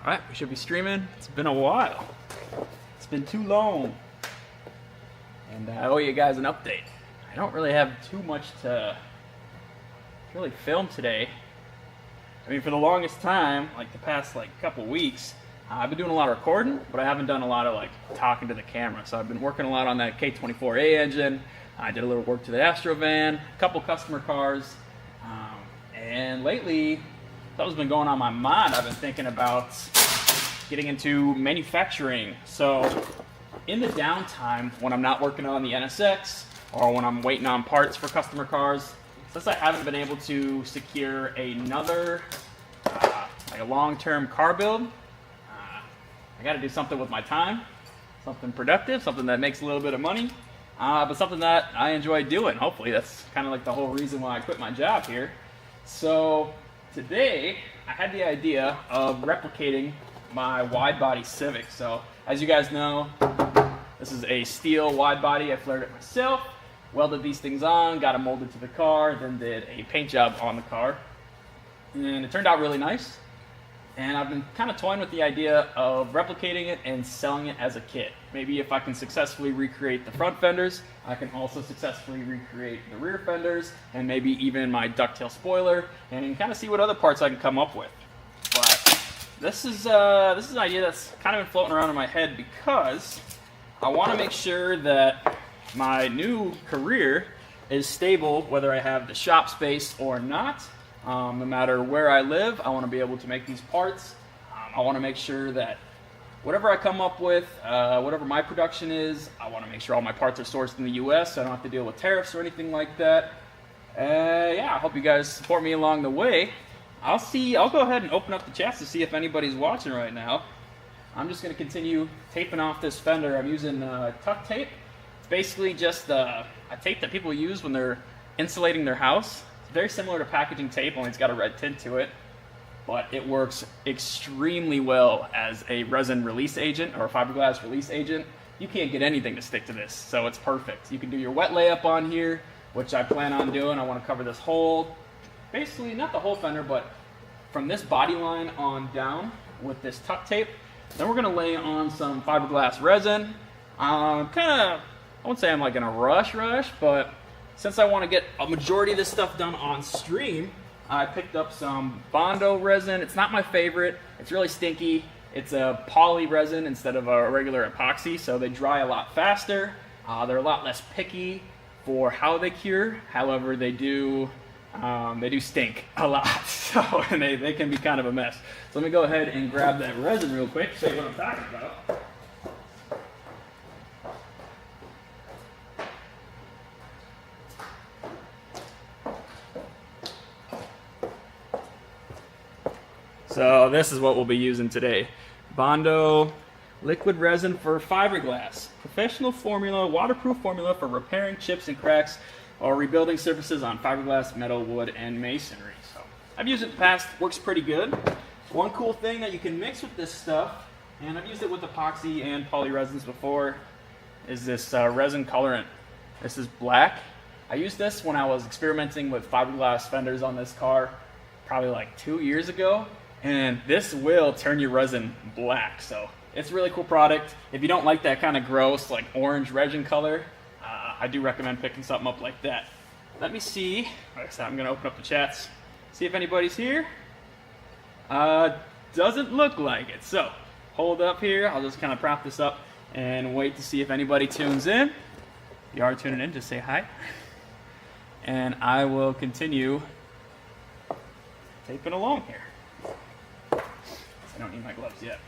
Alright, we should be streaming. It's been a while. It's been too long. And I owe you guys an update. I don't really have too much to really film today. I mean, for the longest time, like the past couple weeks, I've been doing a lot of recording, but I haven't done a lot of talking to the camera. So I've been working a lot on that K24A engine. I did a little work to the Astro van, a couple customer cars, and lately, something's been going on my mind. I've been thinking about getting into manufacturing. So in the downtime, when I'm not working on the NSX or when I'm waiting on parts for customer cars, since I haven't been able to secure another a long-term car build, I got to do something with my time, something productive, something that makes a little bit of money, but something that I enjoy doing. Hopefully that's kind of like the whole reason why I quit my job here. So today I had the idea of replicating my wide body Civic. So as you guys know, this is a steel wide body. I flared it myself, welded these things on, got them molded to the car, then did a paint job on the car, and it turned out really nice. And I've been kind of toying with the idea of replicating it and selling it as a kit. Maybe if I can successfully recreate the front fenders, I can also successfully recreate the rear fenders and maybe even my ducktail spoiler, and kind of see what other parts I can come up with. But this is an idea that's kind of been floating around in my head because I want to make sure that my new career is stable, whether I have the shop space or not. No matter where I live, I want to be able to make these parts. I want to make sure that whatever I come up with, whatever my production is, I want to make sure all my parts are sourced in the US, so I don't have to deal with tariffs or anything like that. Yeah, I hope you guys support me along the way. I'll go ahead and open up the chats to see if anybody's watching right now. I'm just going to continue taping off this fender. I'm using tuck tape. It's basically just a tape that people use when they're insulating their house. Very similar to packaging tape, only it's got a red tint to it, but it works extremely well as a resin release agent or a fiberglass release agent. You can't get anything to stick to this, so it's perfect. You can do your wet layup on here, which I plan on doing. I want to cover this whole, basically not the whole fender, but from this body line on down with this tuck tape. Then we're going to lay on some fiberglass resin. I wouldn't say I'm in a rush, but since I want to get a majority of this stuff done on stream, I picked up some Bondo resin. It's not my favorite. It's really stinky. It's a poly resin instead of a regular epoxy, so they dry a lot faster. They're a lot less picky for how they cure. However, they do stink a lot, so and they can be kind of a mess. So let me go ahead and grab that resin real quick, show you what I'm talking about. So this is what we'll be using today. Bondo liquid resin for fiberglass. Professional formula, waterproof formula for repairing chips and cracks or rebuilding surfaces on fiberglass, metal, wood, and masonry. So I've used it in the past, works pretty good. One cool thing that you can mix with this stuff, and I've used it with epoxy and poly resins before, is this resin colorant. This is black. I used this when I was experimenting with fiberglass fenders on this car, probably 2 years ago. And this will turn your resin black, so it's a really cool product. If you don't like that kind of gross, orange resin color, I do recommend picking something up like that. Let me see. Like I said, I'm going to open up the chats, see if anybody's here. Doesn't look like it, so hold up here. I'll just kind of prop this up and wait to see if anybody tunes in. If you are tuning in, just say hi. And I will continue taping along here. I don't need my gloves yet.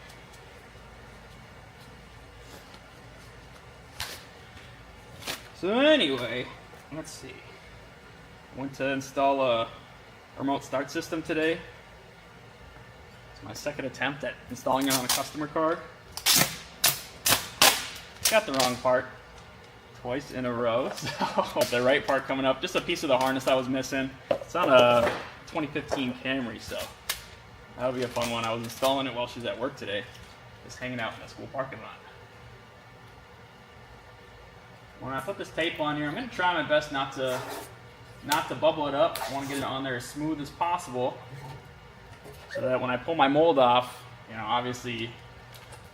So anyway, let's see. I went to install a remote start system today. It's my second attempt at installing it on a customer car. Got the wrong part twice in a row. So the right part coming up, just a piece of the harness I was missing. It's on a 2015 Camry, so that'll be a fun one. I was installing it while she's at work today, just hanging out in the school parking lot. When I put this tape on here, I'm going to try my best not to bubble it up. I want to get it on there as smooth as possible so that when I pull my mold off, You know, obviously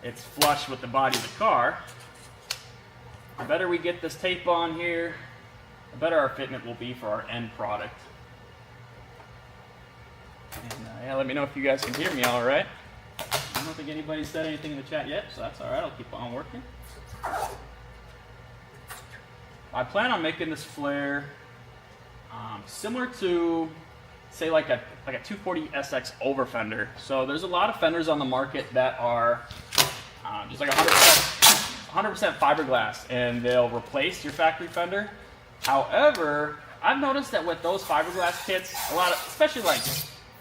it's flush with the body of the car. The better we get this tape on here, the better our fitment will be for our end product. And yeah, let me know if you guys can hear me all right. I don't think anybody said anything in the chat yet, so that's all right. I'll keep on working. I plan on making this flare similar to, say, like a 240 SX over fender. So there's a lot of fenders on the market that are just like 100% fiberglass, and they'll replace your factory fender. However, I've noticed that with those fiberglass kits, a lot of, especially like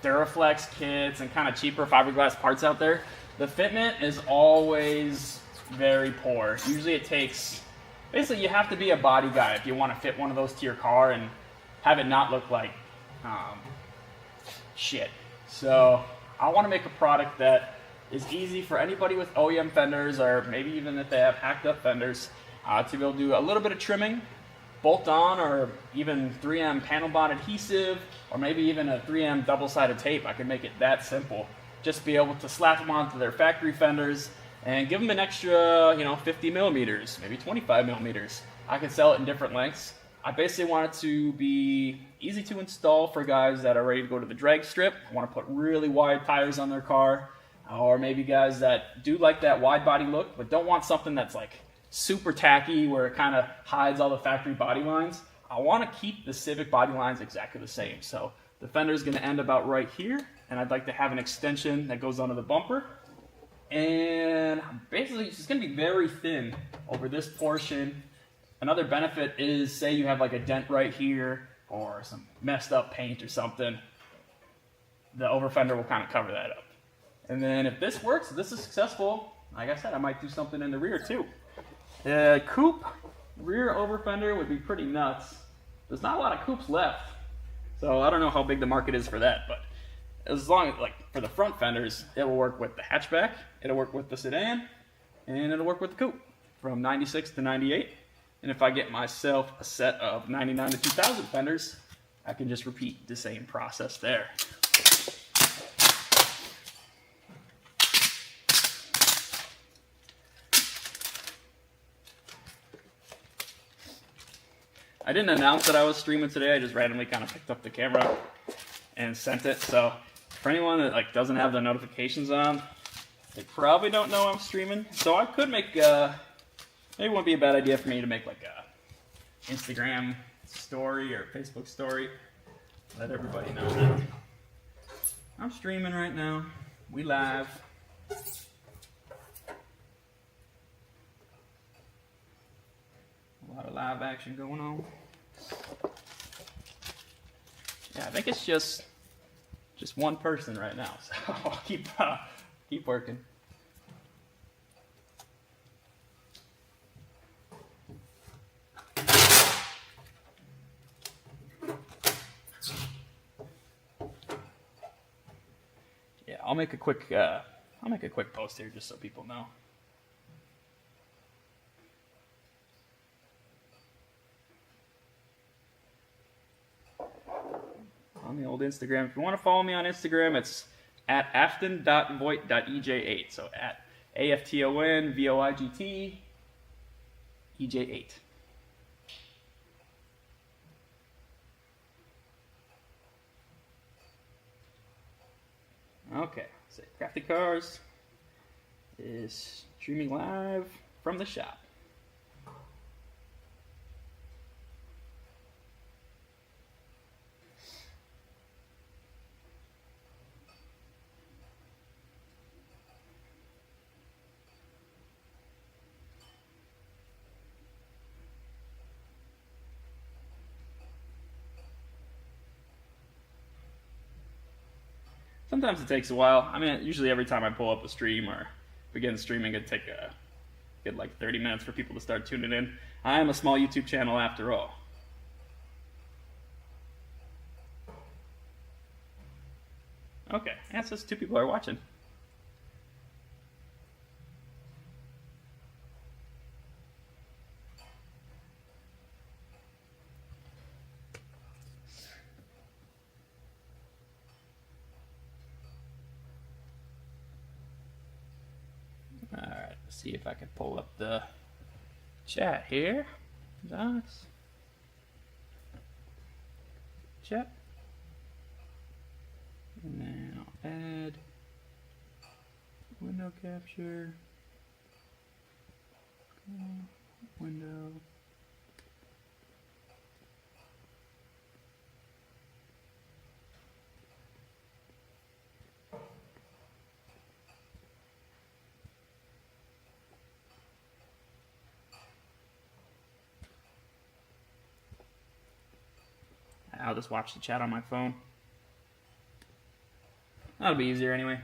Duraflex kits and kind of cheaper fiberglass parts out there, the fitment is always very poor. Usually it takes, basically you have to be a body guy if you want to fit one of those to your car and have it not look like shit. So I want to make a product that is easy for anybody with OEM fenders, or maybe even if they have hacked up fenders, to be able to do a little bit of trimming, bolt on, or even 3M panel bond adhesive, or maybe even a 3M double-sided tape. I can make it that simple. Just be able to slap them onto their factory fenders and give them an extra, 50 millimeters, maybe 25 millimeters. I can sell it in different lengths. I basically want it to be easy to install for guys that are ready to go to the drag strip. I want to put really wide tires on their car, or maybe guys that do like that wide body look but don't want something that's like super tacky where it kind of hides all the factory body lines. I want to keep the Civic body lines exactly the same. So the fender is going to end about right here, and I'd like to have an extension that goes onto the bumper. And basically it's just going to be very thin over this portion. Another benefit is, say you have like a dent right here or some messed up paint or something, the over fender will kind of cover that up. And then if this works, if this is successful, like I said, I might do something in the rear too. Coupe rear over fender would be pretty nuts. There's not a lot of coupes left, so I don't know how big the market is for that, but as long as, like, for the front fenders, it will work with the hatchback, it'll work with the sedan, and it'll work with the coupe from 96 to 98. And if I get myself a set of 99 to 2000 fenders, I can just repeat the same process there. I didn't announce that I was streaming today. I just randomly kind of picked up the camera and sent it. So for anyone that like doesn't have the notifications on, they probably don't know I'm streaming. So I could make maybe it wouldn't be a bad idea for me to make like a Instagram story or Facebook story. Let everybody know that I'm streaming right now. We live. A lot of live action going on. Yeah, I think it's just one person right now, so I'll keep working. Yeah, I'll make a quick post here just so people know. On the old Instagram. If you want to follow me on Instagram, it's at afton.voigt.ej8. So at AFTONVOIGT EJ8. Okay, so Crafty Cars is streaming live from the shop. Sometimes it takes a while. I mean, usually every time I pull up a stream or begin streaming, it'd take like 30 minutes for people to start tuning in. I am a small YouTube channel after all. Okay, yeah, it says 2 people are watching. Alright, let's see if I can pull up the chat here. Docs. Chat. And then I'll add window capture. Window. I'll just watch the chat on my phone. That'll be easier anyway.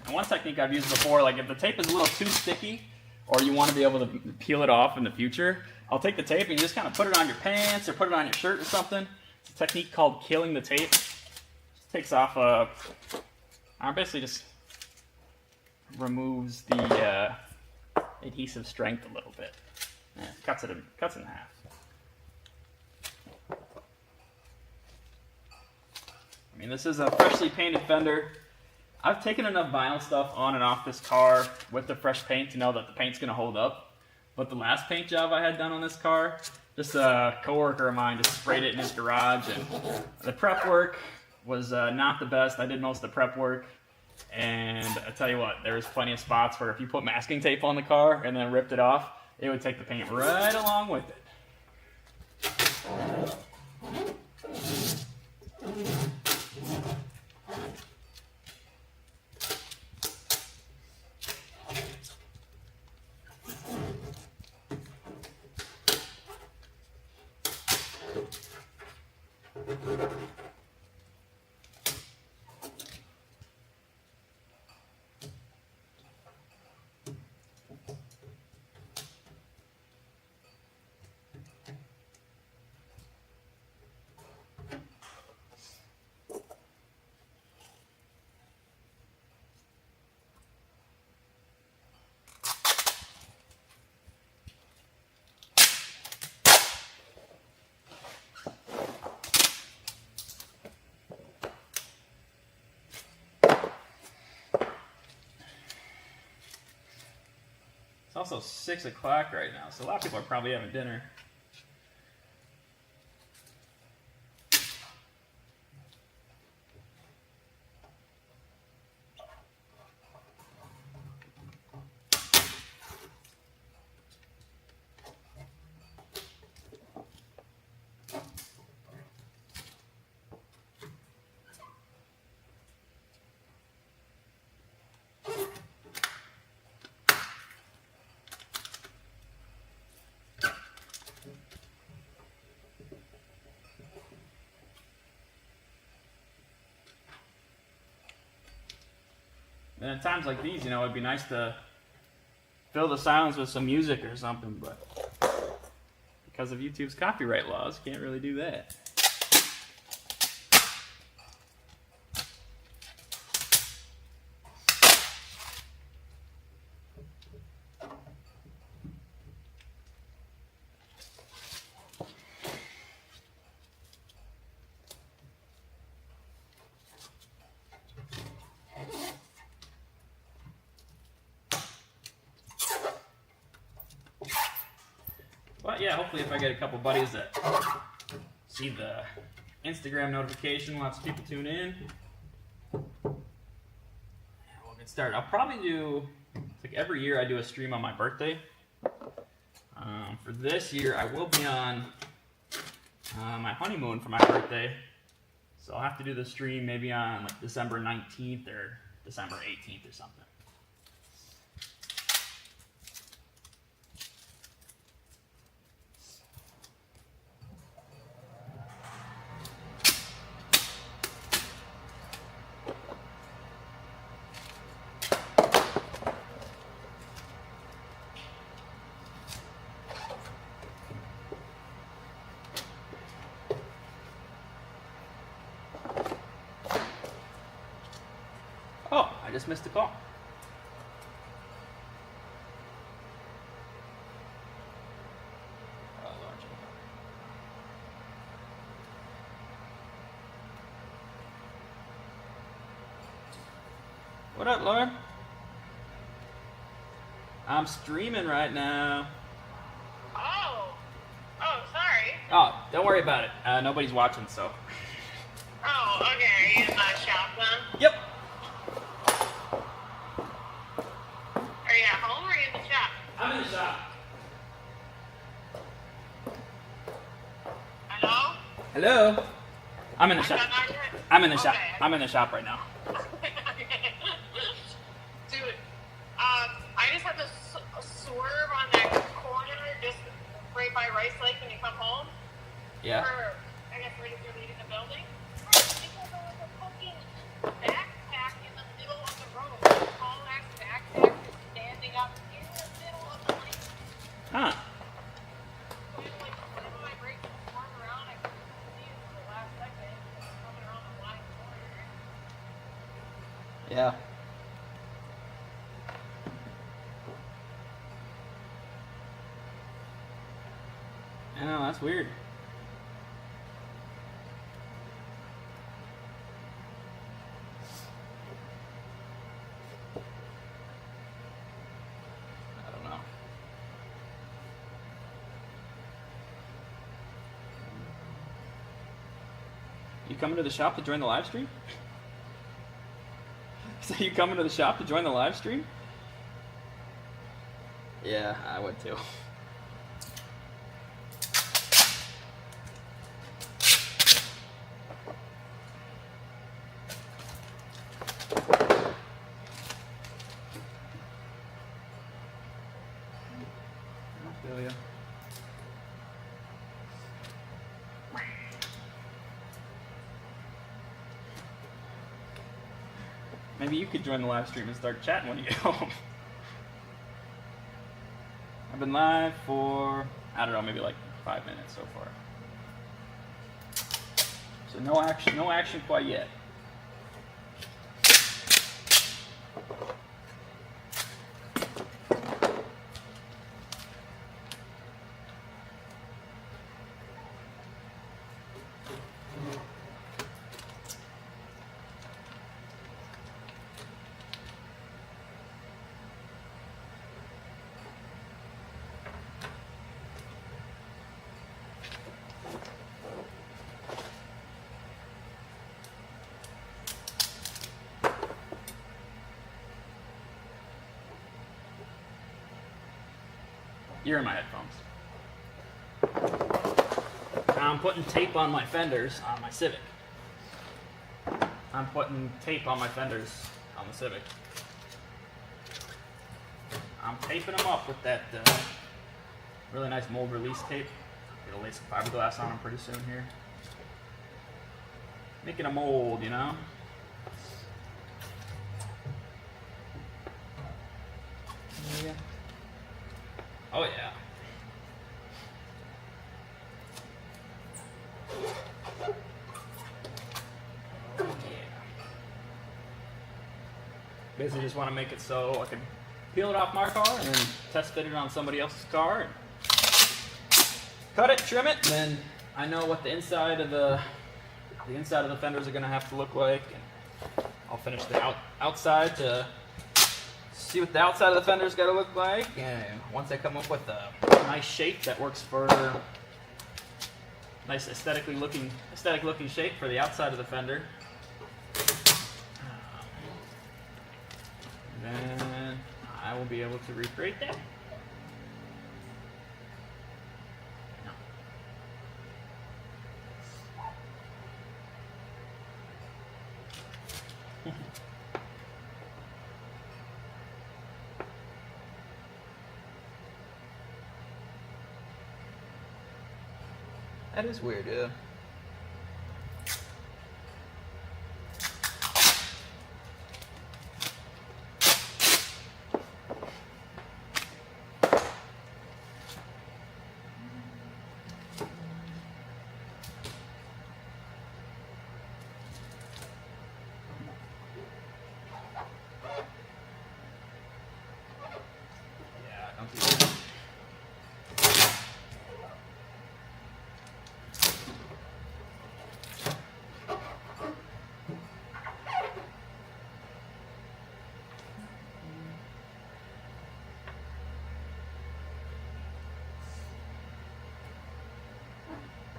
And one technique I've used before, like if the tape is a little too sticky, or you want to be able to peel it off in the future, I'll take the tape and you just kind of put it on your pants or put it on your shirt or something. It's a technique called killing the tape. Just takes off basically just removes the adhesive strength a little bit. Yeah, cuts it in half. I mean, this is a freshly painted fender. I've taken enough vinyl stuff on and off this car with the fresh paint to know that the paint's going to hold up. But the last paint job I had done on this car, just a coworker of mine just sprayed it in his garage, and the prep work was not the best. I did most of the prep work, and I tell you what, there was plenty of spots where if you put masking tape on the car and then ripped it off, it would take the paint right along with it. It's also 6 o'clock right now, so a lot of people are probably having dinner. And at times like these, you know, it'd be nice to fill the silence with some music or something, but because of YouTube's copyright laws, can't really do that. But yeah, hopefully if I get a couple buddies that see the Instagram notification, lots of people tune in, we'll get started. I'll probably do, like every year I do a stream on my birthday. For this year, I will be on my honeymoon for my birthday. So I'll have to do the stream maybe on like December 19th or December 18th or something. Oh, I just missed a call. Oh, Lord. What up, Lauren? I'm streaming right now. Oh, sorry. Oh, don't worry about it. Nobody's watching, so. Oh, okay. Are you in the shop then? Yep. Are you at home or are you in the shop? I'm in the shop. Hello? Hello? I'm in the shop. Not yet? I'm in the shop. Okay. I'm in the shop right now. Dude, I just had to swerve on that corner just right by Rice Lake when you come home. Yeah. Or, I guess right as you're leaving the building. Because there was a fucking backpack in the middle of the road. A tall ass backpack just standing up in the middle of the lane. Huh. So I had to like slam on my brakes and swerve around. I couldn't see it until the last second. I was coming around the blind corner. Yeah. I know, that's weird. I don't know. You coming to the shop to join the live stream? So you coming to the shop to join the live stream? Yeah, I would too. I feel ya. Maybe you could join the live stream and start chatting when you get home. I've been live for, I don't know, maybe like 5 minutes so far. So no action quite yet. You're in my headphones. I'm putting tape on my fenders on my Civic. I'm putting tape on my fenders on the Civic. I'm taping them up with that really nice mold release tape. Gonna lay some fiberglass on them pretty soon here. Making a mold, you know? Yeah. Oh yeah. Basically just want to make it so I can peel it off my car and then test fit it on somebody else's car and cut it, trim it, and then I know what the inside of the fenders are going to have to look like. And I'll finish the outside to see what the outside of the fender's got to look like. And once I come up with a nice shape that works for nice aesthetic looking shape for the outside of the fender, then I will be able to recreate that. That is weird, yeah. Yeah, don't do that.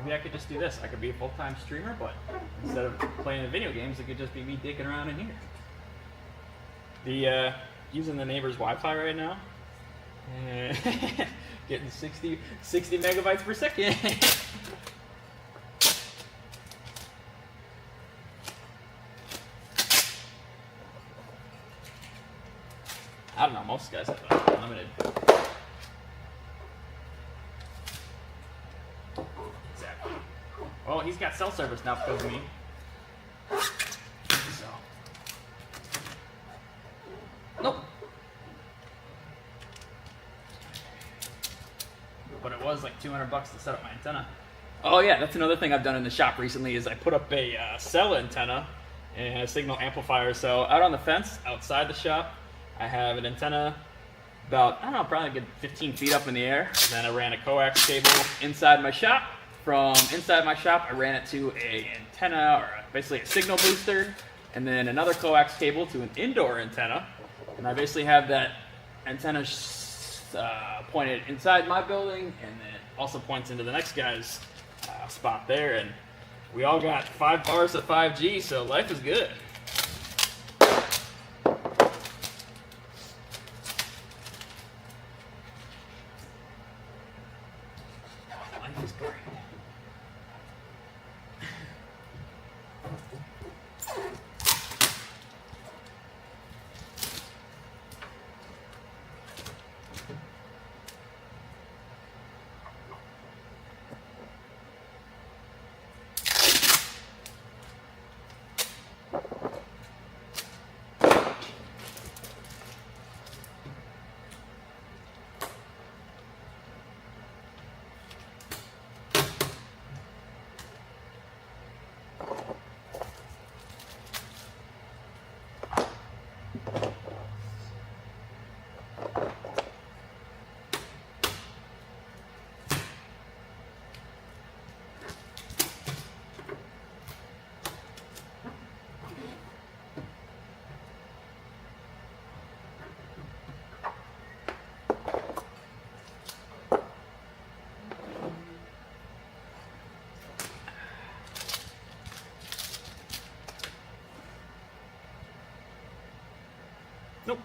Maybe I could just do this. I could be a full-time streamer, but instead of playing the video games, it could just be me dicking around in here. The using the neighbor's Wi-Fi right now, and getting 60 megabytes per second. I don't know. Most guys have unlimited. Exactly. Well, he's got cell service now because of me. So. Nope. But it was like $200 to set up my antenna. Oh yeah, that's another thing I've done in the shop recently is I put up a cell antenna and a signal amplifier. So out on the fence outside the shop, I have an antenna about, I don't know, probably a good 15 feet up in the air. And then I ran a coax cable inside my shop. From inside my shop, I ran it to a antenna, or basically a signal booster, and then another coax cable to an indoor antenna. And I basically have that antenna pointed inside my building, and then also points into the next guy's spot there. And we all got 5 bars of 5G, so life is good. Life is great. Nope.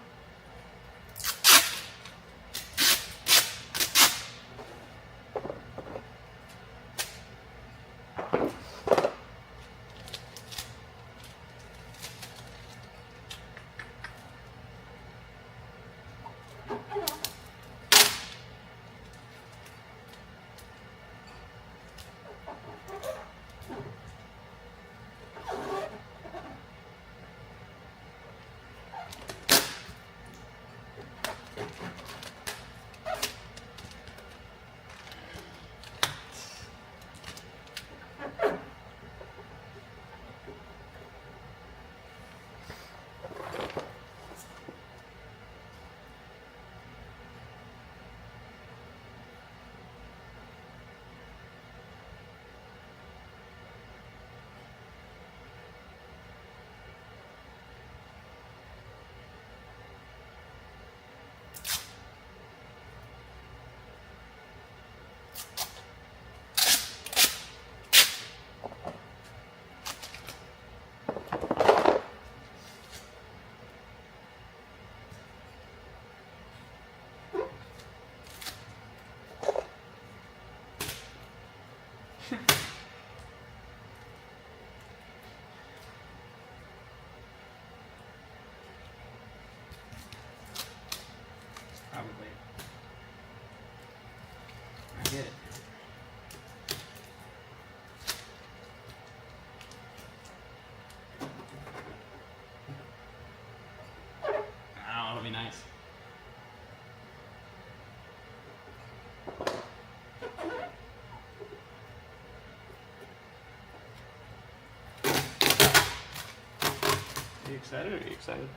you excited? Or are you excited?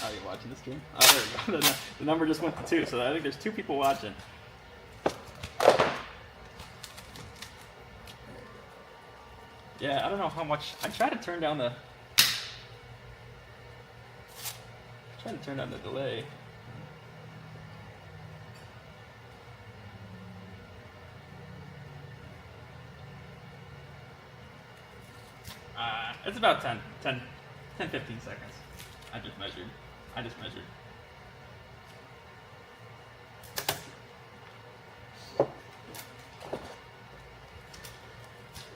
Oh, you're watching this game? Oh, there we go. The number just went to 2, so I think there's 2 people watching. Yeah, I don't know how much. I try to turn down the delay. It's about 10, 15 seconds. I just measured.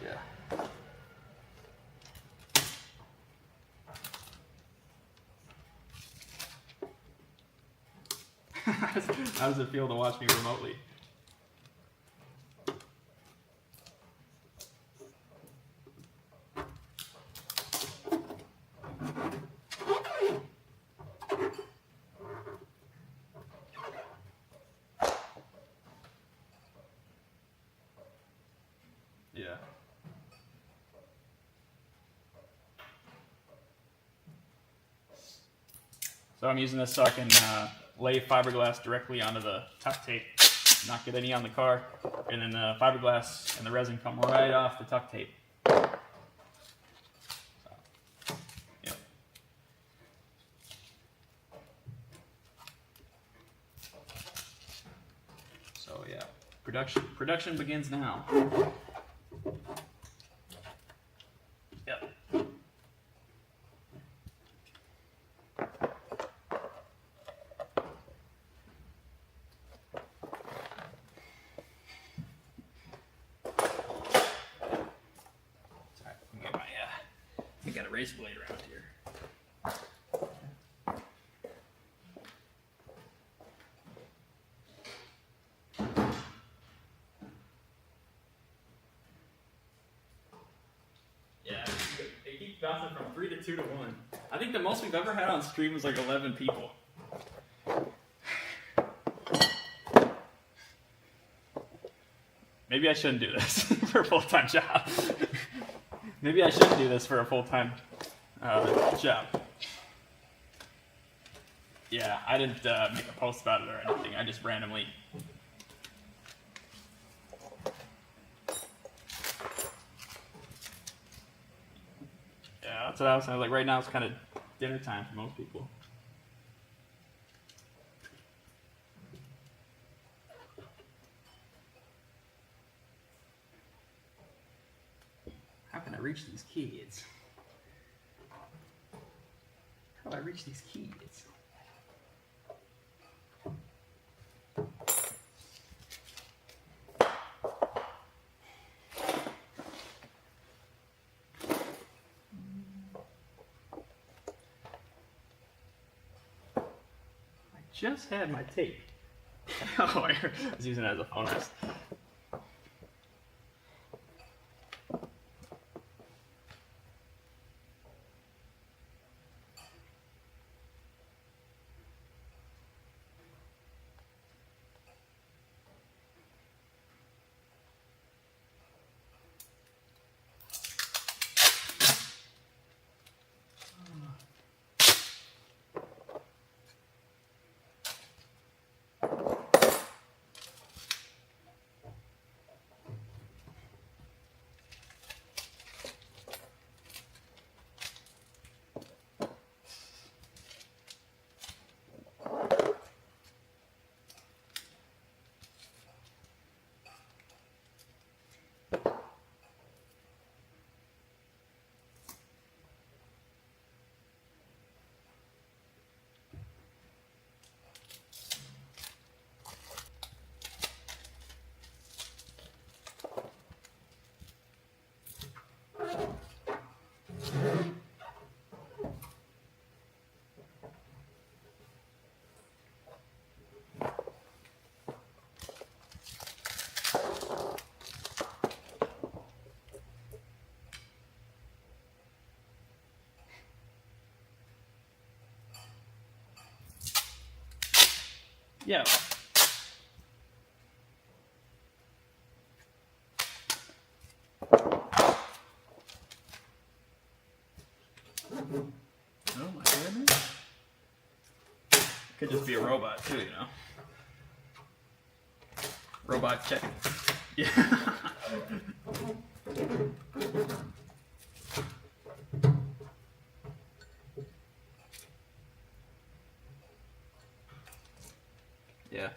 Yeah. How does it feel to watch me remotely? Yeah. So I'm using this so I can lay fiberglass directly onto the tuck tape, not get any on the car, and then the fiberglass and the resin come right off the tuck tape. So, yep. So yeah, production begins now. Yep. I got a razor blade around here. Yeah, it keeps bouncing from 3 to 2 to 1. I think the most we've ever had on stream was like 11 people. Maybe I shouldn't do this for a full-time job. Maybe I shouldn't do this for a full-time job. Yeah, I didn't make a post about it or anything. I just randomly. Yeah, that's what I was saying. Like right now, it's kind of dinner time for most people. How can I reach these kids? How do I reach these kids? I just had my tape. Oh, I was using it as a phone rest. Yeah. Oh my goodness. Could just be a robot too, you know. Robot chicken. Yeah. Yeah.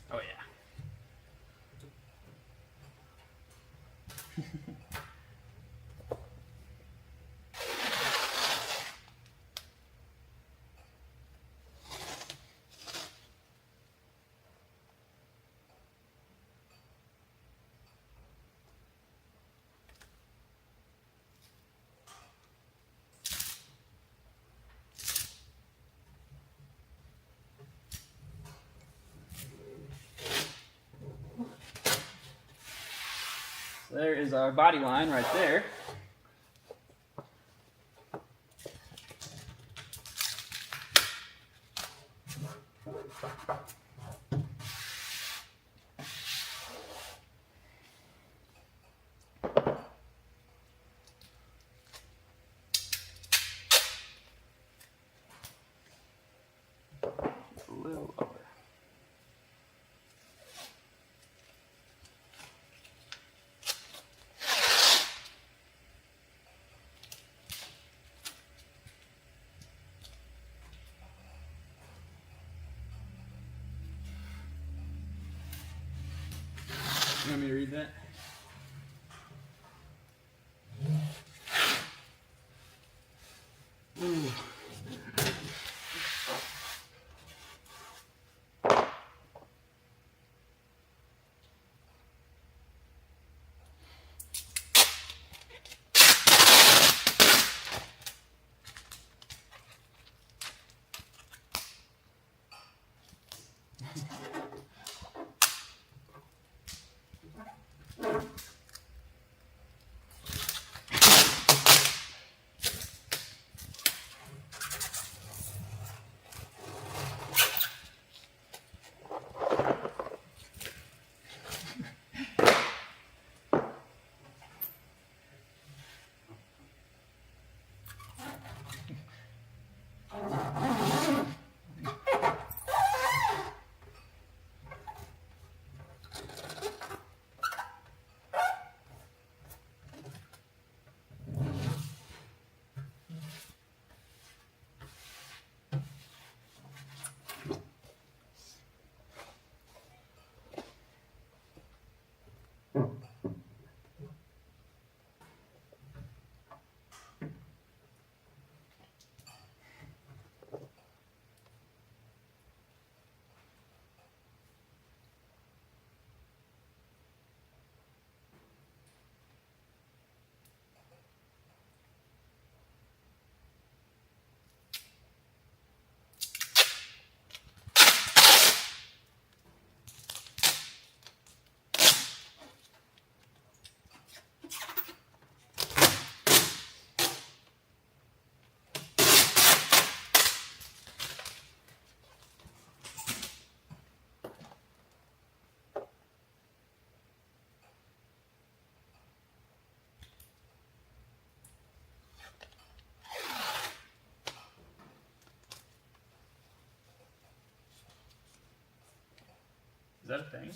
Oh yeah. So there is our body line right there. A little lower. You want me to read that? Ooh. Is that a thing?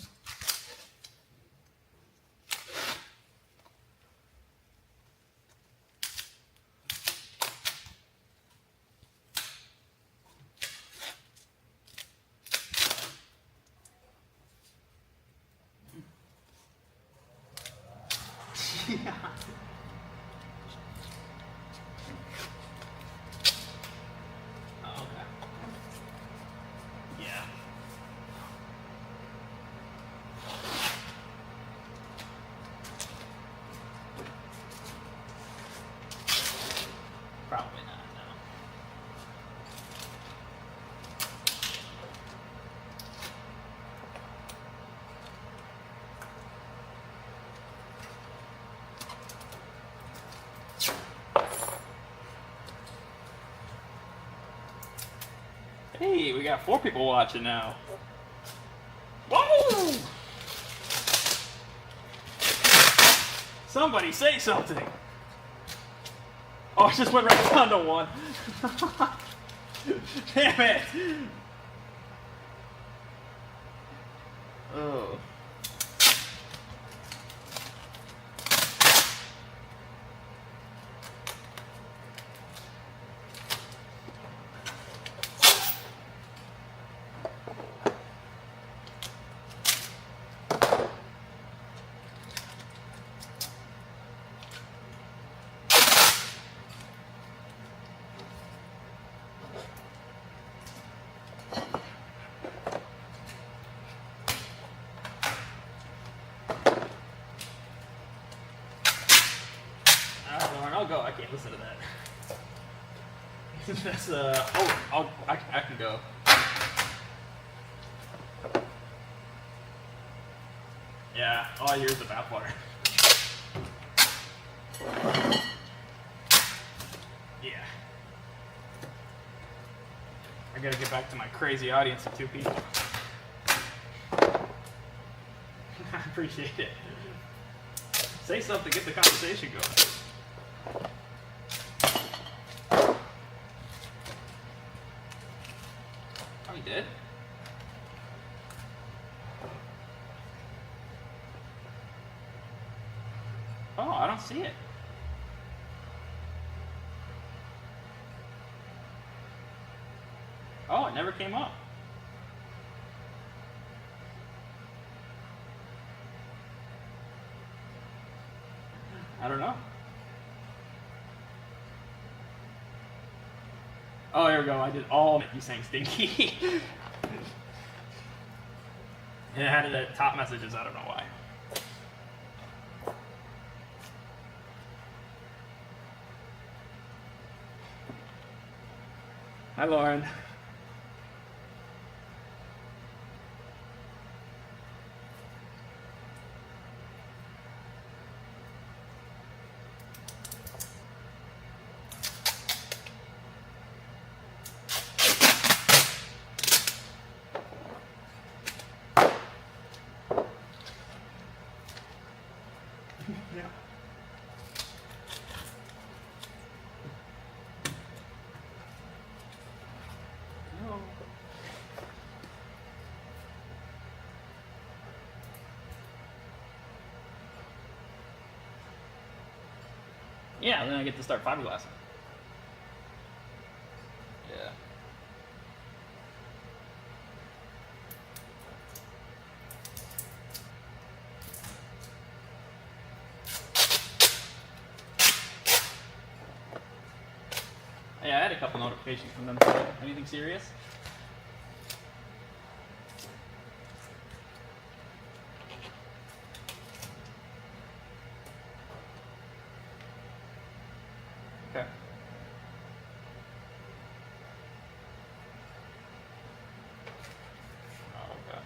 Hey, we got 4 people watching now. Whoa! Somebody say something. Oh, I just went right down to 1. Damn it. Oh. I'll go. I can't listen to that. That's I can go. Yeah, all I hear is the bathwater. Yeah. I gotta get back to my crazy audience of 2 people. I appreciate it. Say something, get the conversation going. Oh, you did? Oh, I don't see it. Oh, it never came up. I don't know. Oh, here we go. I did all you saying stinky. And it had the top messages. I don't know why. Hi, Lauren. Yeah. No. Yeah, then I get to start fiberglassing. Yeah. Yeah, I had a couple notifications from them today. Anything serious? Okay. Oh, okay.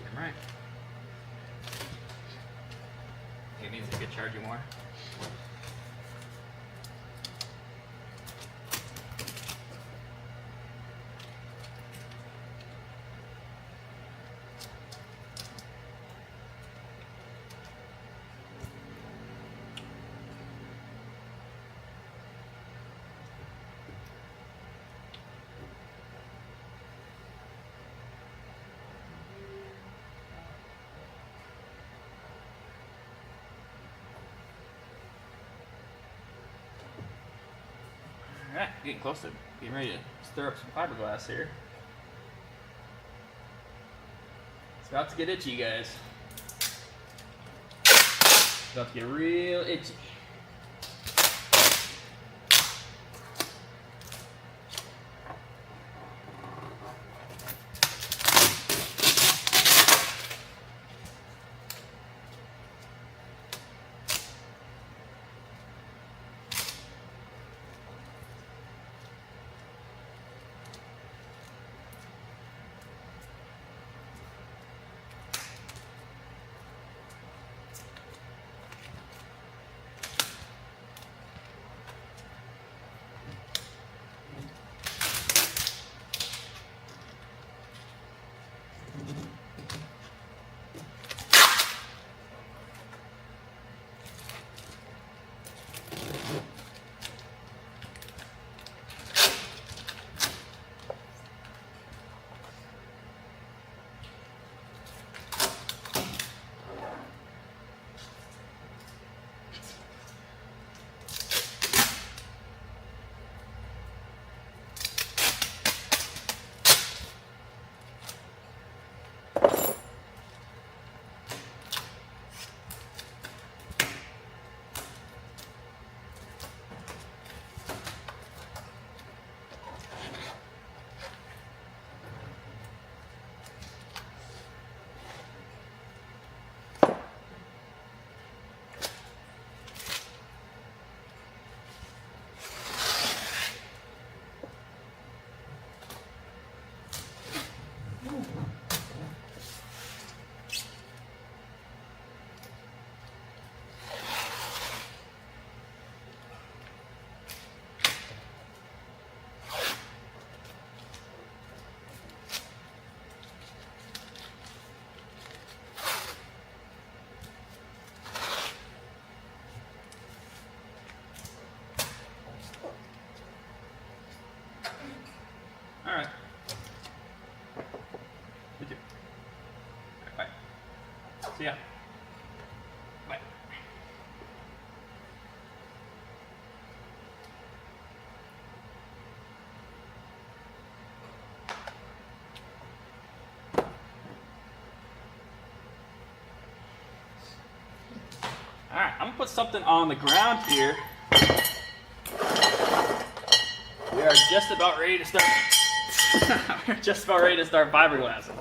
Damn right. It needs to get charge you more. Alright, getting close to getting ready to stir up some fiberglass here. It's about to get itchy, guys. It's about to get real itchy. See ya. Bye. Alright, I'm gonna put something on the ground here. We are just about ready to start. We're just about ready to start fiberglassing.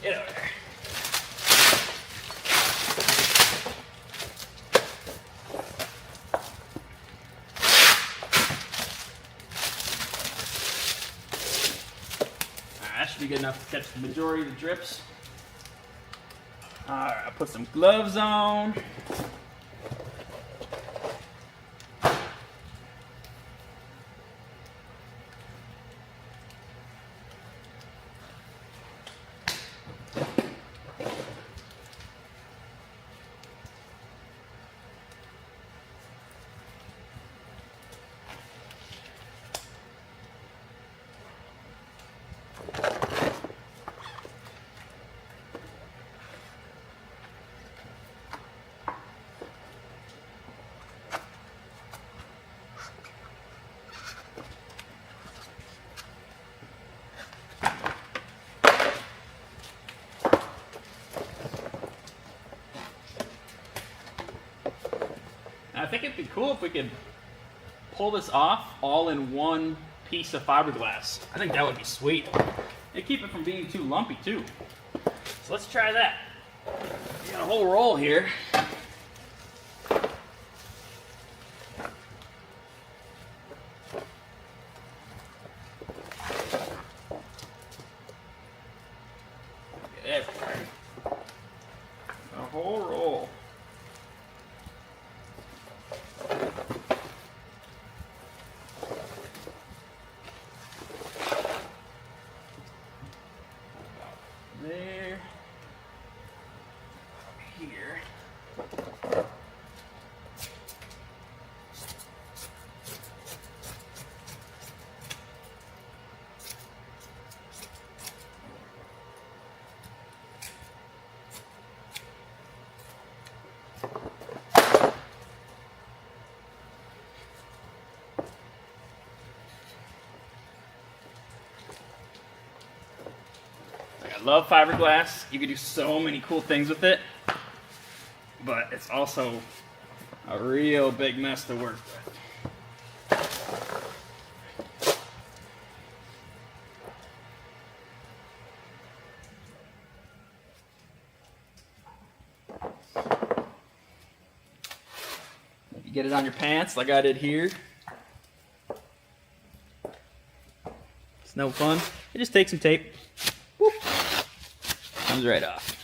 Get over there. That should be good enough to catch the majority of the drips. Alright, I'll put some gloves on. I think it'd be cool if we could pull this off all in one piece of fiberglass. I think that would be sweet. It'd keep it from being too lumpy too. So let's try that. We got a whole roll here. Everywhere. A whole roll. There, here. I love fiberglass. You can do so many cool things with it, but it's also a real big mess to work with. You get it on your pants like I did here. It's no fun. You just take some tape. Whoop. Comes right off.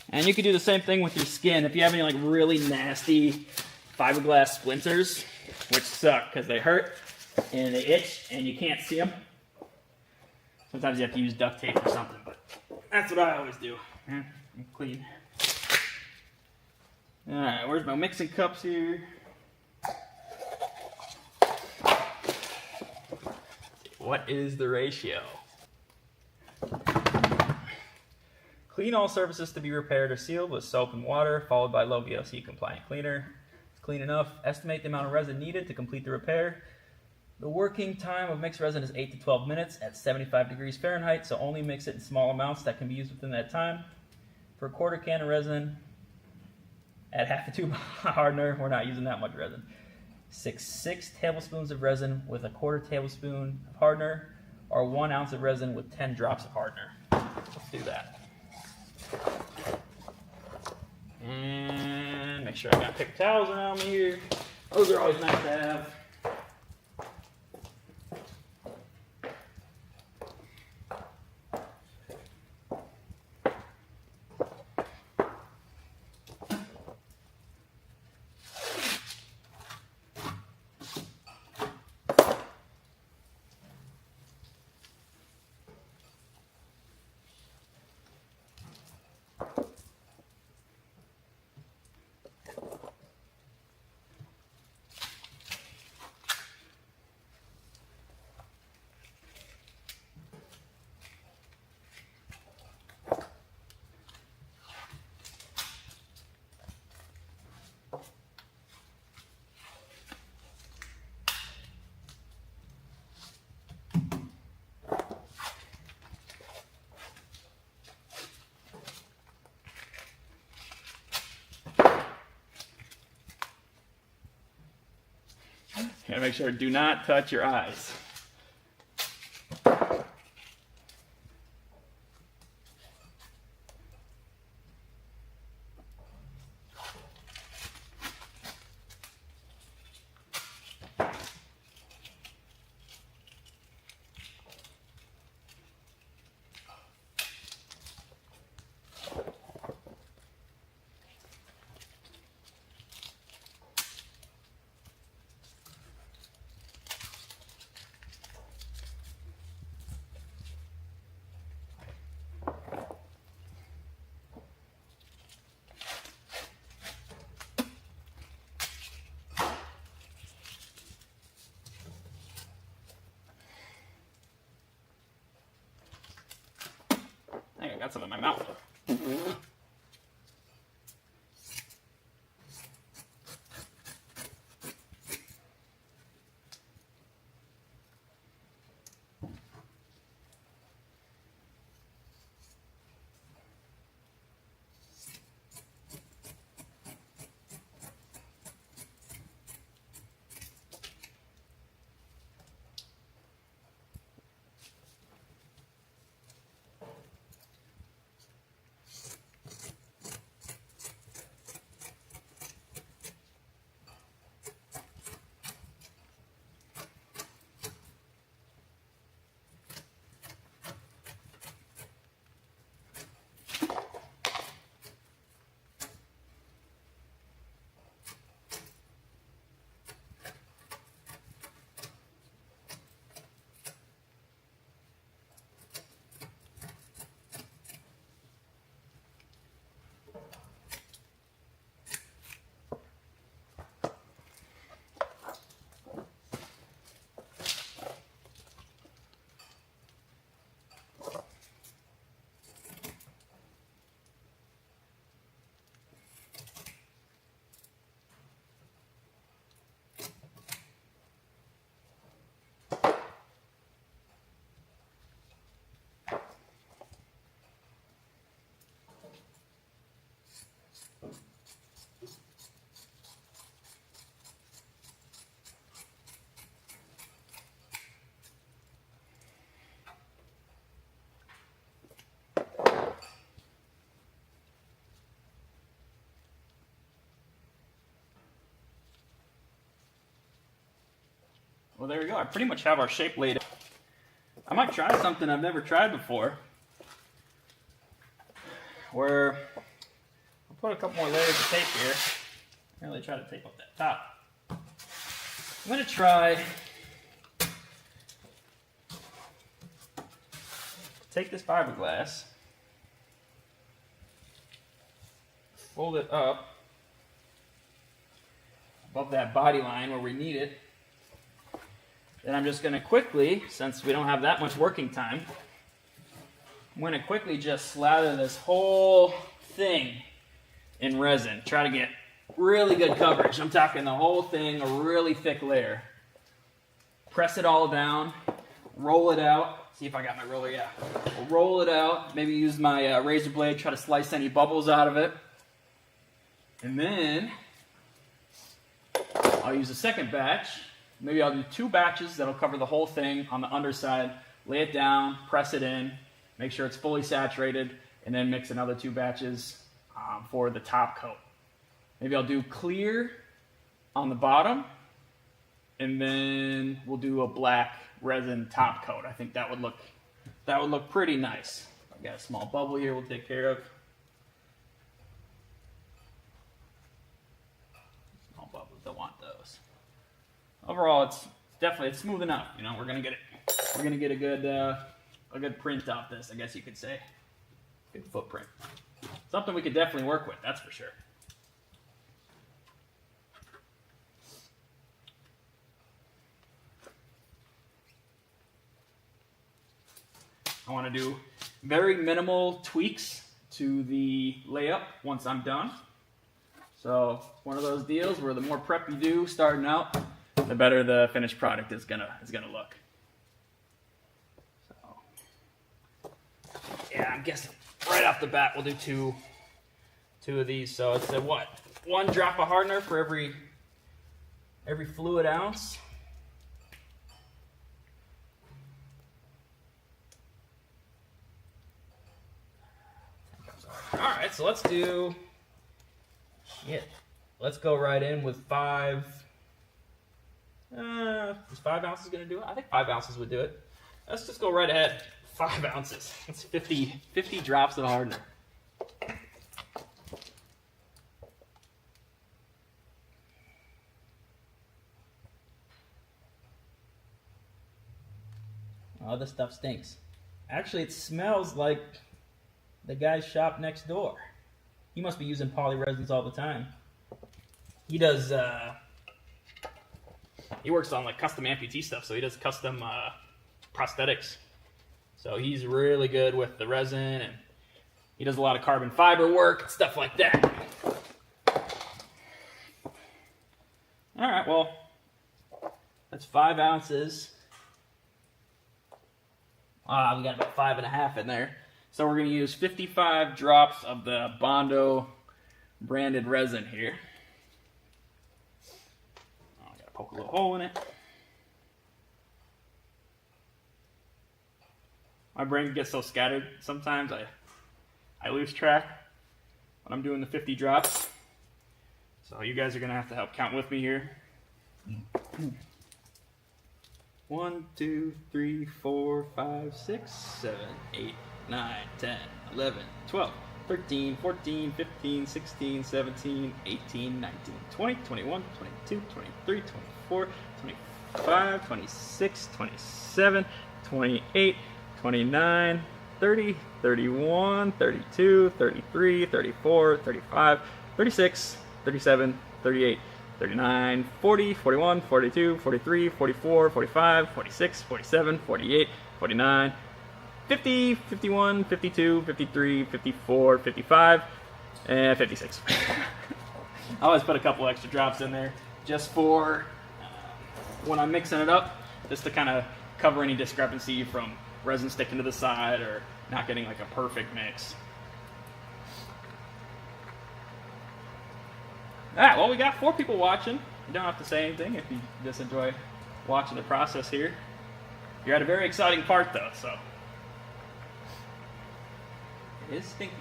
And you can do the same thing with your skin. If you have any like really nasty fiberglass splinters, which suck because they hurt and they itch and you can't see them. Sometimes you have to use duct tape or something, but that's what I always do. I'm clean. Alright, where's my mixing cups here? What is the ratio? Clean all surfaces to be repaired or sealed with soap and water, followed by low VOC compliant cleaner. It's clean enough. Estimate the amount of resin needed to complete the repair. The working time of mixed resin is 8 to 12 minutes at 75 degrees Fahrenheit, so only mix it in small amounts that can be used within that time. For a quarter can of resin, add half a tube of hardener. We're not using that much resin. 6 tablespoons of resin with a quarter tablespoon of hardener, or 1 ounce of resin with 10 drops of hardener. Let's do that. And make sure I got paper towels around me here. Those are always nice to have. You gotta make sure, do not touch your eyes. I think I got some in my mouth. Well, there we go. I pretty much have our shape laid out. I might try something I've never tried before, where put a couple more layers of tape here. Really try to tape up that top. I'm going to try take this fiberglass, fold it up above that body line where we need it. Then I'm just going to quickly, since we don't have that much working time, I'm going to quickly just slather this whole thing in resin. Try to get really good coverage. I'm talking the whole thing, a really thick layer. Press it all down, roll it out. See if I got my roller, yeah. We'll roll it out, maybe use my razor blade, try to slice any bubbles out of it. And then I'll use a second batch. Maybe I'll do 2 batches that'll cover the whole thing on the underside. Lay it down, press it in, make sure it's fully saturated, and then mix another 2 batches for the top coat. Maybe I'll do clear on the bottom, and then we'll do a black resin top coat. I think that would look pretty nice. I've got a small bubble here we'll take care of. Small bubbles, don't want those. Overall, it's smooth enough. You know, we're gonna get a good print off this, I guess you could say. Good footprint. Something we could definitely work with, that's for sure. I want to do very minimal tweaks to the layup once I'm done. So it's one of those deals where the more prep you do starting out, the better the finished product is gonna look. So yeah, I'm guessing right off the bat we'll do two of these. So it's a what? 1 drop of hardener for every fluid ounce. Alright, so let's do, let's go right in with 5, is 5 ounces going to do it? I think 5 ounces would do it. Let's just go right ahead, 5 ounces. That's 50 drops of hardener. Oh, this stuff stinks. Actually, it smells like the guy's shop next door. He must be using poly resins all the time. He does, he works on like custom amputee stuff, so he does custom prosthetics. So he's really good with the resin, and he does a lot of carbon fiber work and stuff like that. All right, well, that's 5 ounces. We got about 5.5 in there. So we're going to use 55 drops of the Bondo branded resin here. I got to poke a little hole in it. My brain gets so scattered sometimes I lose track when I'm doing the 50 drops. So you guys are going to have to help count with me here. 1, 2, 3, 4, 5, 6, 7, 8, 9, 10, 11, 12, 13, 14, 15, 16, 17, 18, 19, 20, 21, 22, 23, 24, 25, 26, 27, 28, 29, 30, 31, 32, 33, 34, 35, 36, 37, 38, 39, 40, 41, 42, 43, 44, 45, 46, 47, 48, 49, 50, 51, 52, 53, 54, 55, and 56. I always put a couple extra drops in there just for when I'm mixing it up, just to kind of cover any discrepancy from resin sticking to the side or not getting like a perfect mix. Alright, well, we got 4 people watching. You don't have to say anything if you just enjoy watching the process here. You're at a very exciting part though, so. It is stinky.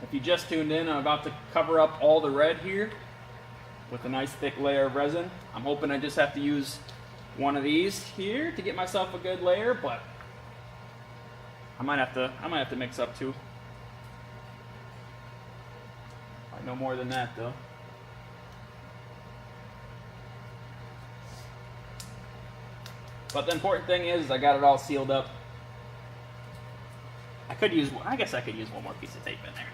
If you just tuned in, I'm about to cover up all the red here with a nice thick layer of resin. I'm hoping I just have to use one of these here to get myself a good layer, but I might have to mix up 2. no more than that though. But the important thing is I got it all sealed up. I guess I could use one more piece of tape in there.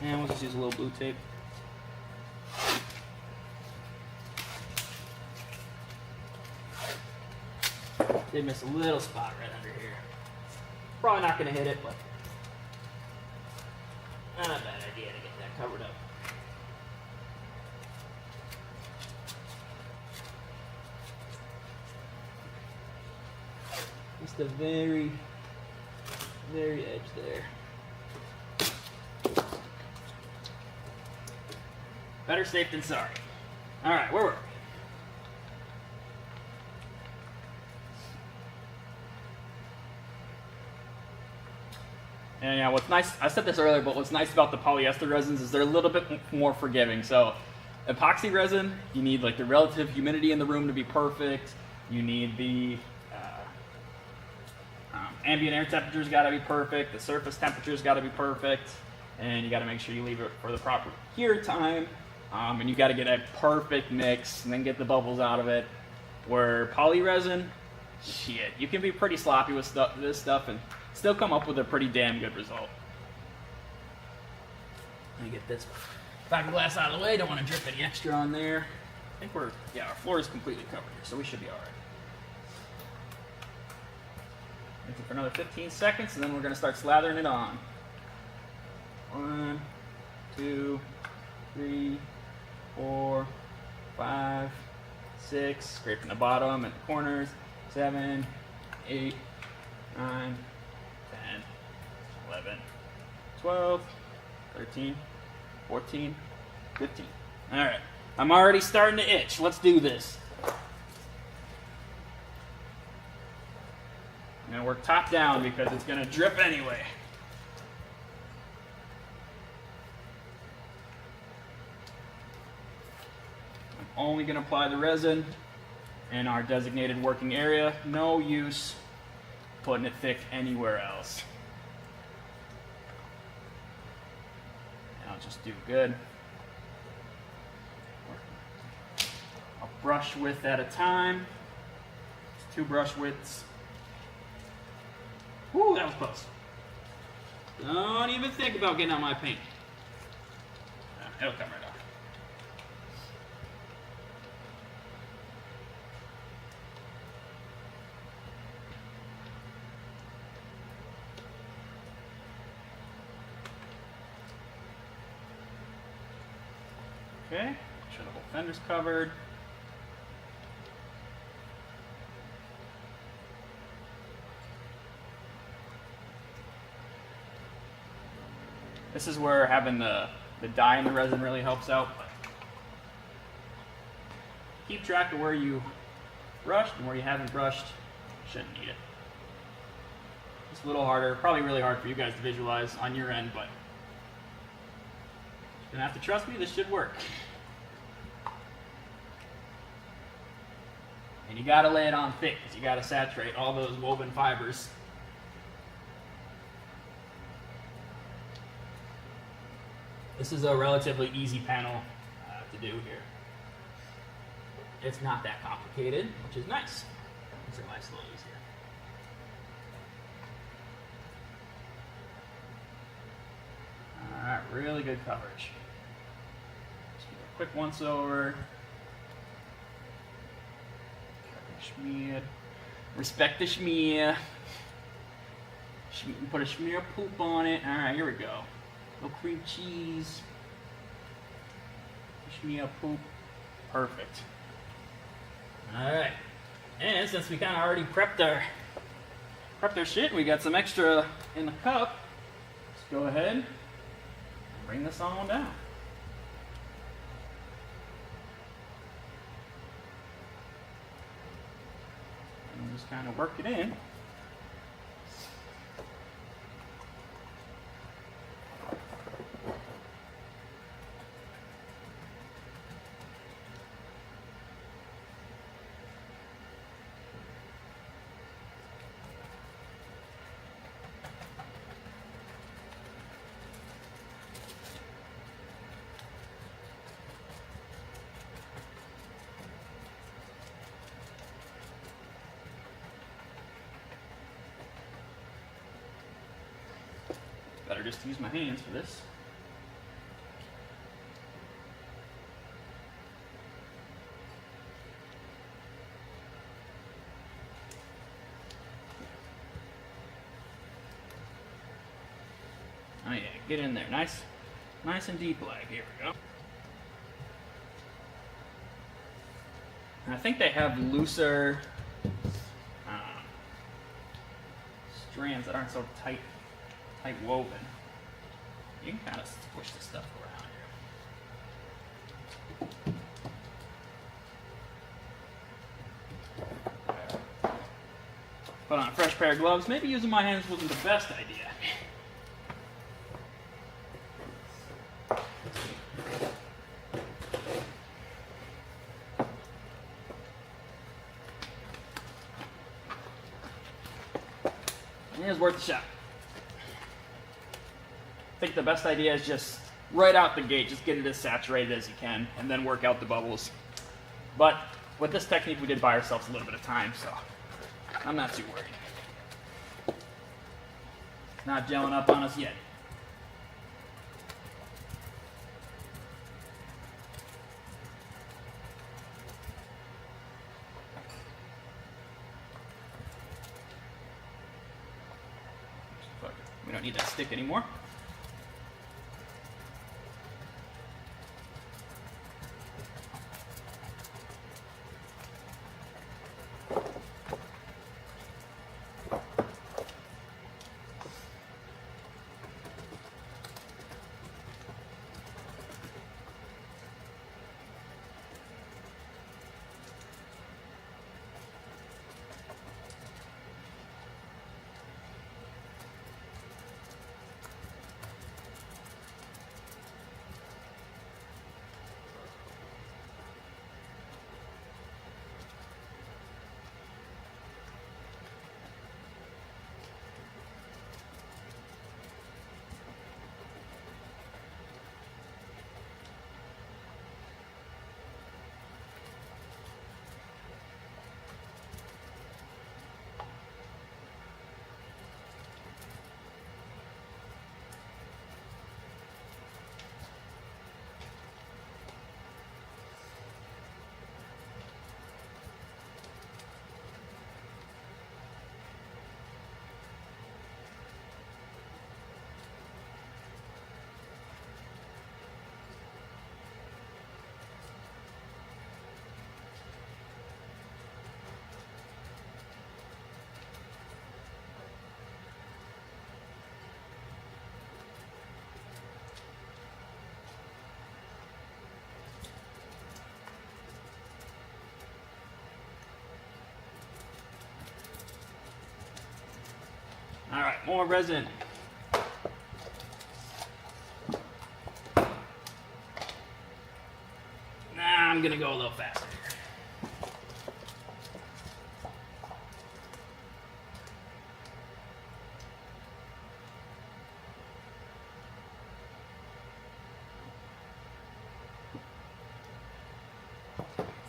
And we'll just use a little blue tape. Did miss a little spot right under here. Probably not going to hit it, but not a bad idea to get that covered up. Just the very, very edge there. Better safe than sorry. All right, where were we? And yeah, what's nice, I said this earlier, but what's nice about the polyester resins is they're a little bit more forgiving. So epoxy resin, you need like the relative humidity in the room to be perfect. You need the ambient air temperature's got to be perfect. The surface temperature's got to be perfect. And you got to make sure you leave it for the proper cure time. And you got to get a perfect mix and then get the bubbles out of it. Where poly resin, shit, you can be pretty sloppy with this stuff and still come up with a pretty damn good result. Let me get this fiberglass out of the way. Don't want to drip any extra on there. I think our floor is completely covered here, so we should be all right. Wait for another 15 seconds, and then we're going to start slathering it on. 1, 2, 3, 4, 5, 6. Scraping the bottom and the corners. 7, 8, 9, 10, 11, 12, 13, 14, 15. All right, I'm already starting to itch. Let's do this. I'm gonna work top down because it's gonna drip anyway. I'm only gonna apply the resin in our designated working area. No use putting it thick anywhere else. And I'll just do good. A brush width at a time. It's 2 brush widths. Woo, that was close. Don't even think about getting on my paint. It'll come right off. Okay, make sure the whole fender's covered. This is where having the dye in the resin really helps out. But keep track of where you brushed and where you haven't brushed. Shouldn't need it. It's a little harder, probably really hard for you guys to visualize on your end, but you're gonna have to trust me, this should work. And you gotta lay it on thick, because you gotta saturate all those woven fibers. This is a relatively easy panel to do here. It's not that complicated, which is nice. Makes it nice a little easier. Alright, really good coverage. Just give it a quick once over. Schmear. Respect the schmear. Put a schmear poop on it. Alright, here we go. Little cream cheese. Schmear poop. Perfect. Alright. And since we kind of already prepped our shit, we got some extra in the cup. Let's go ahead and bring this on down. And just kind of work it in. Better just use my hands for this. Oh yeah, get in there. Nice and deep leg. Here we go. And I think they have looser strands that aren't so tight woven. You can kind of squish this stuff around here. Put on a fresh pair of gloves. Maybe using my hands wasn't the best idea. It is worth a shot. I think the best idea is just right out the gate, just get it as saturated as you can, and then work out the bubbles. But with this technique, we did buy ourselves a little bit of time, so I'm not too worried. It's not gelling up on us yet. We don't need that stick anymore. All right, more resin. Nah, I'm gonna go a little faster.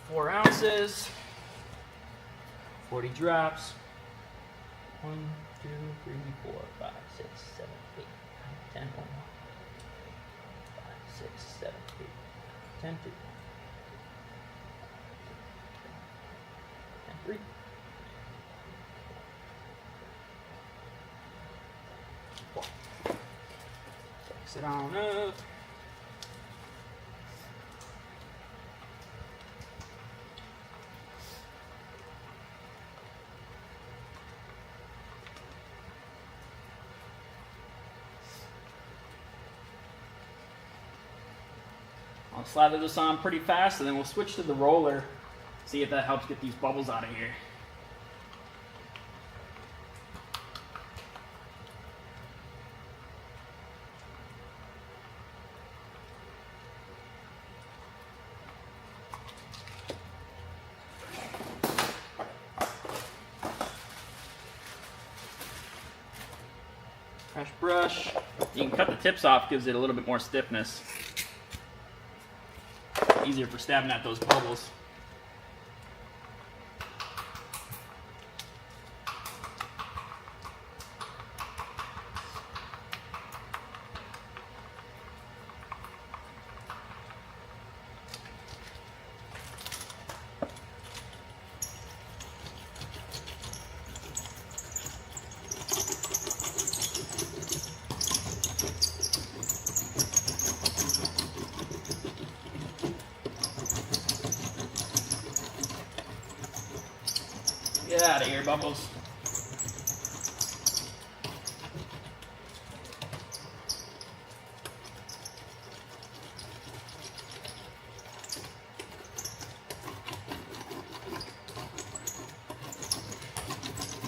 Four ounces, 40 drops. 1, 2, 3, 4, 5, 6, 7, 8, 9, 10, 11, 5, 6, 7, 8, 10, 2, 10, 3. Mix it on up. I'll slather this on pretty fast and then we'll switch to the roller, see if that helps get these bubbles out of here. Fresh brush. You can cut the tips off, gives it a little bit more stiffness. Easier for stabbing at those bubbles. out of here, Bubbles.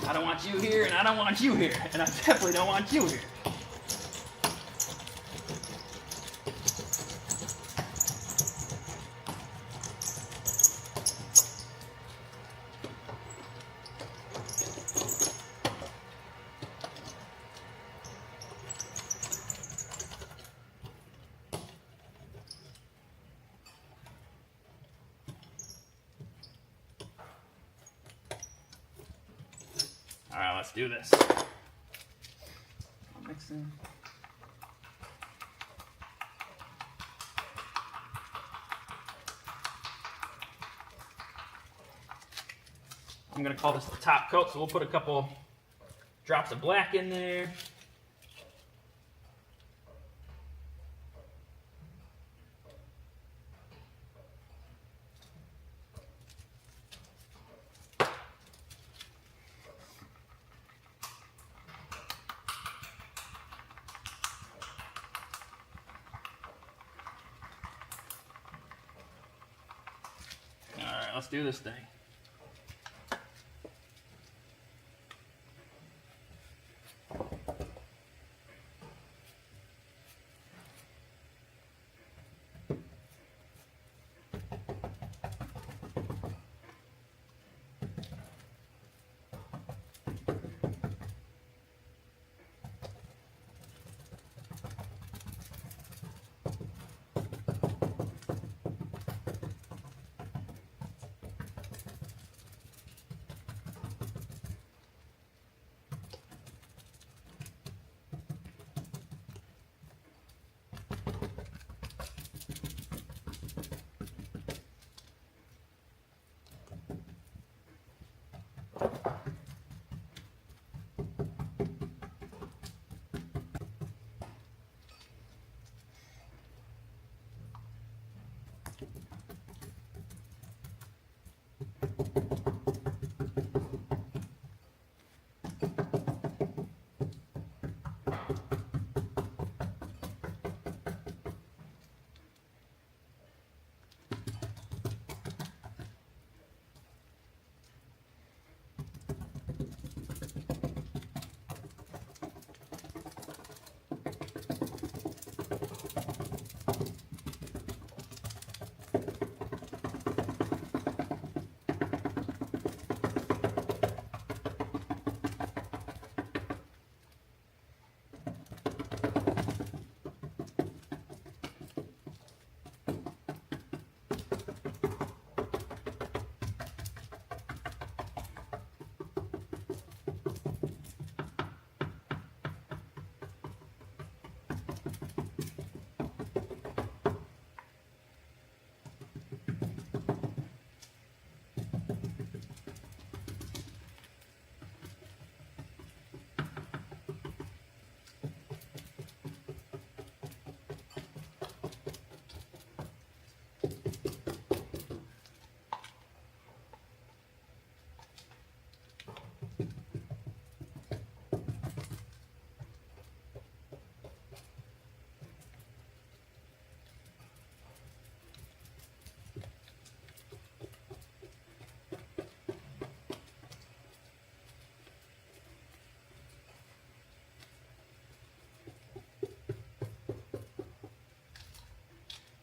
I don't want you here, and I don't want you here, and I definitely don't want you here. All right, let's do this. I'm mixing. I'm gonna call this the top coat, so we'll put a couple drops of black in there. Alright, let's do this thing.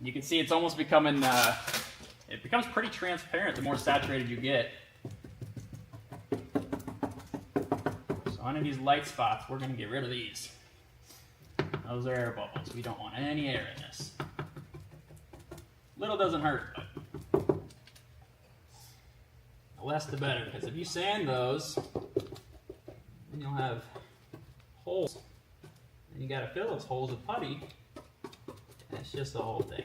You can see it's almost becoming, it becomes pretty transparent the more saturated you get. So under these light spots, we're going to get rid of these. Those are air bubbles. We don't want any air in this. Little doesn't hurt, but the less the better, because if you sand those, then you'll have holes. And you got to fill those holes with putty. And it's just the whole thing.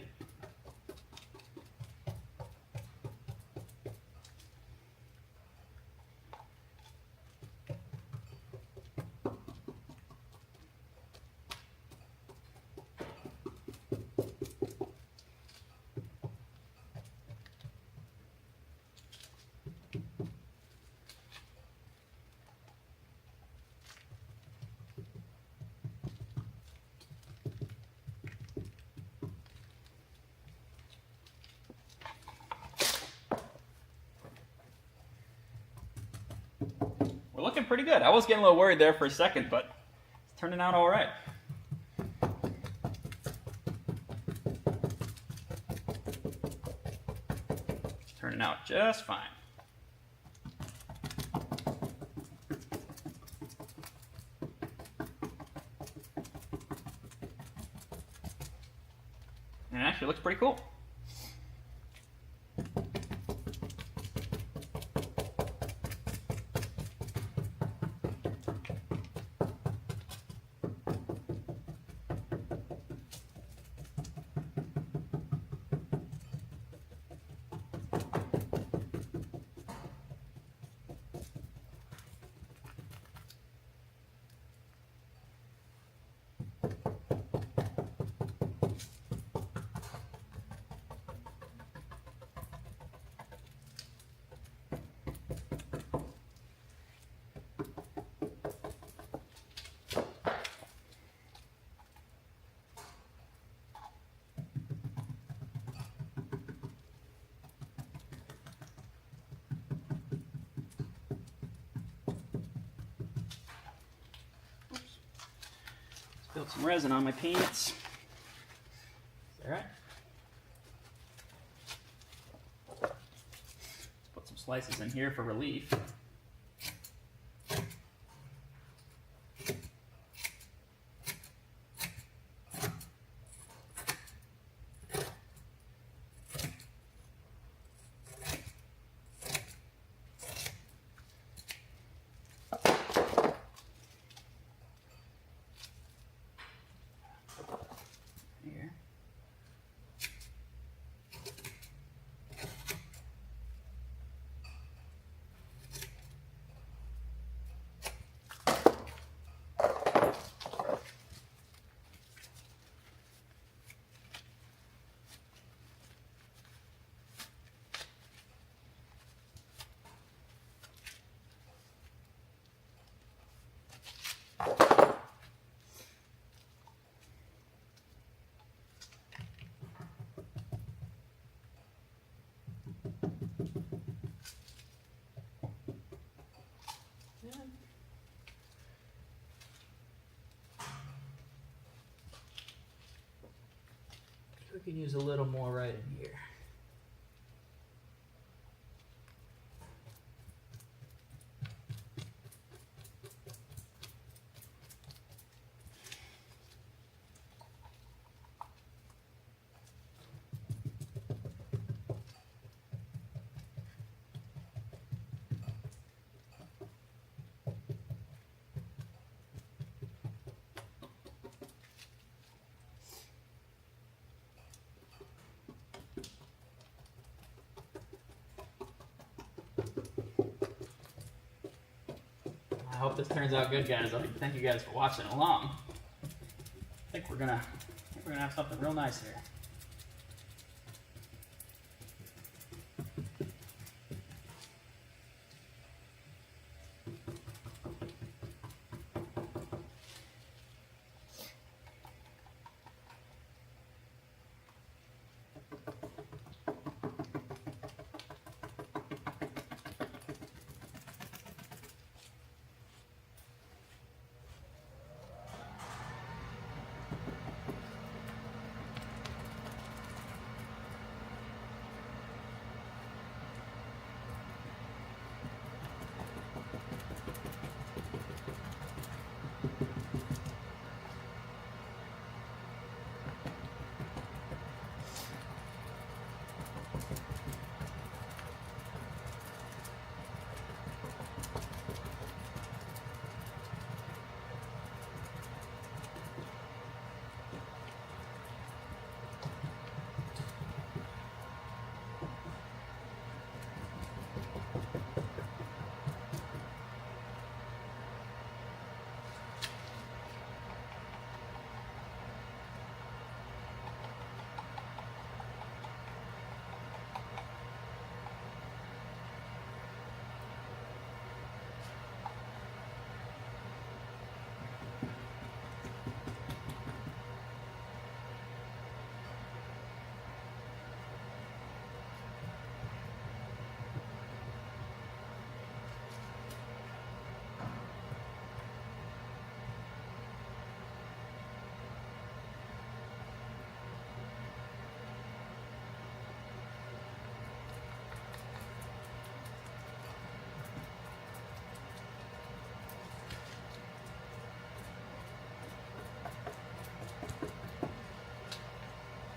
pretty good. I was getting a little worried there for a second, but it's turning out all right. It's turning out just fine. And it actually looks pretty cool. Spilled some resin on my pants. Is that right? Let's put some slices in here for relief. Here. We could use a little more right in here. I hope this turns out good, guys. I'd like to thank you guys for watching along. I think we're gonna have something real nice here.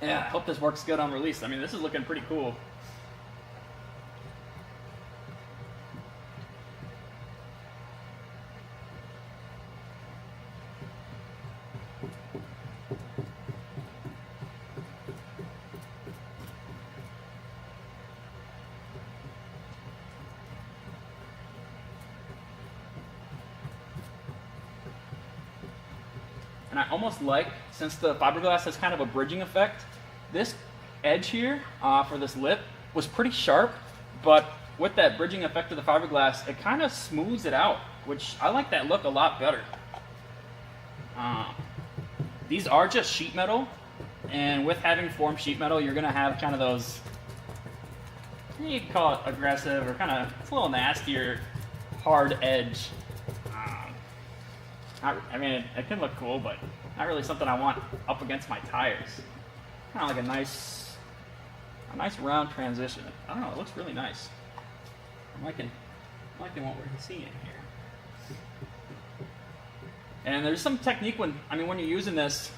Yeah, I hope this works good on release. I mean, this is looking pretty cool. And I almost like, since the fiberglass has kind of a bridging effect, this edge here for this lip was pretty sharp, but with that bridging effect of the fiberglass, it kind of smooths it out, which I like that look a lot better. These are just sheet metal, and with having formed sheet metal, you're gonna have kind of those, you can call it aggressive or kind of, it's a little nastier, hard edge. I mean, it can look cool, but not really something I want up against my tires. Kind of like a nice round transition. I don't know, it looks really nice. I'm liking what we're seeing here. And there's some technique when you're using this,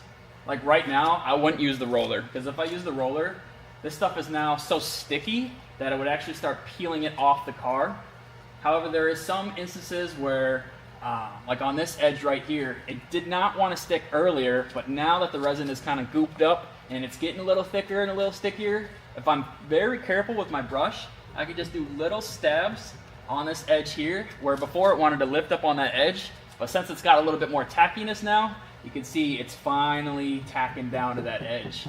like right now, I wouldn't use the roller, because if I use the roller, this stuff is now so sticky that it would actually start peeling it off the car. However, there is some instances where like on this edge right here, it did not want to stick earlier, but now that the resin is kind of gooped up and it's getting a little thicker and a little stickier, if I'm very careful with my brush, I could just do little stabs on this edge here, where before it wanted to lift up on that edge, but since it's got a little bit more tackiness now, you can see it's finally tacking down to that edge.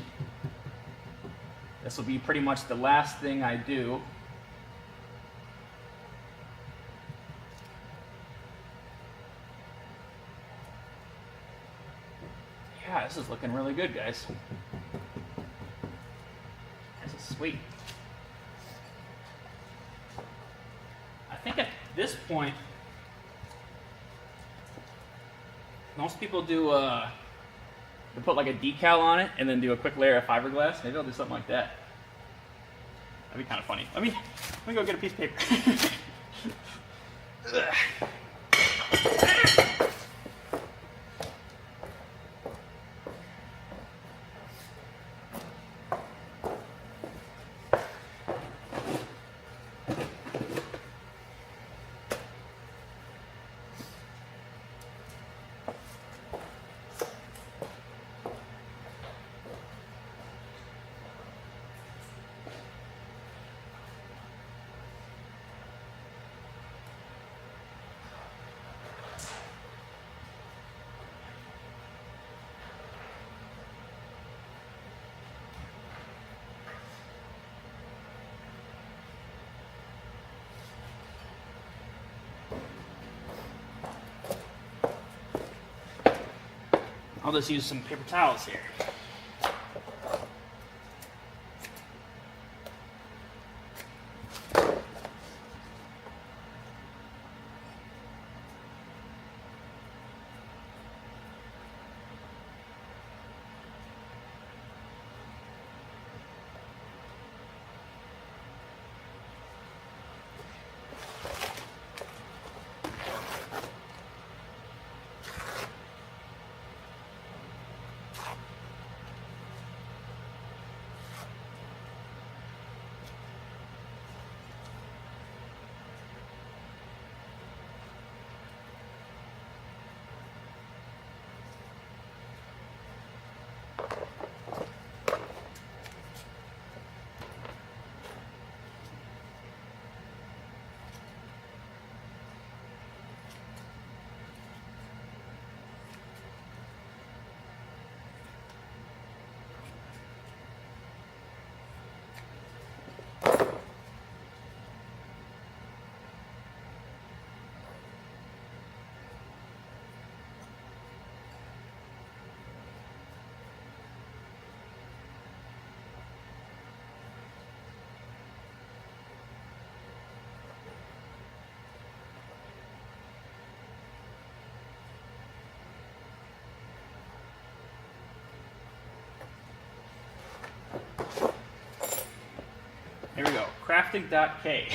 This will be pretty much the last thing I do. Yeah, this is looking really good, guys. This is sweet. I think at this point, most people do they put like a decal on it and then do a quick layer of fiberglass. Maybe I'll do something like that. That'd be kind of funny. Let me go get a piece of paper. I'll just use some paper towels here. Here we go, crafting.k.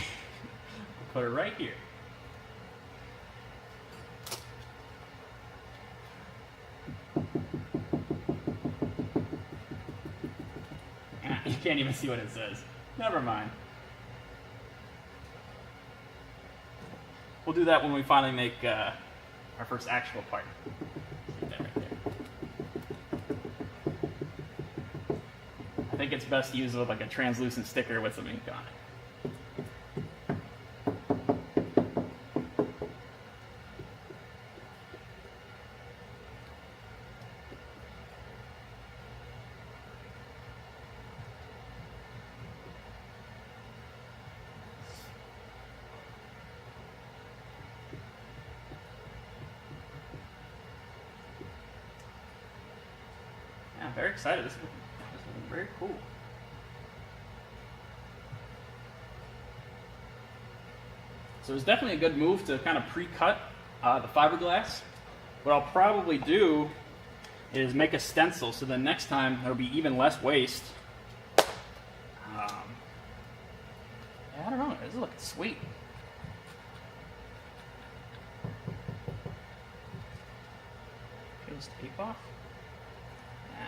Put it right here. can't even see what it says. Never mind. We'll do that when we finally make our first actual part. Keep that right there. I think it's best to use like a translucent sticker with some ink on it. Yeah, I'm very excited. This is very cool. So it's definitely a good move to kind of pre-cut the fiberglass. What I'll probably do is make a stencil so then next time there'll be even less waste. Yeah, I don't know, this is looking sweet. Peel this tape off. Yeah.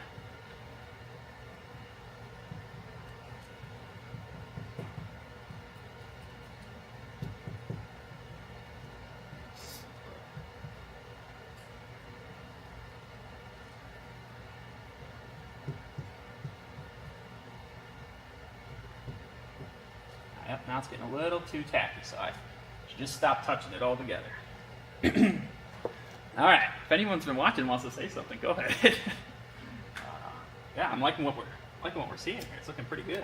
Yep, now it's getting a little too tacky, so I should just stop touching it altogether. All right, if anyone's been watching and wants to say something, go ahead. Yeah, I'm liking what we're seeing here. It's looking pretty good.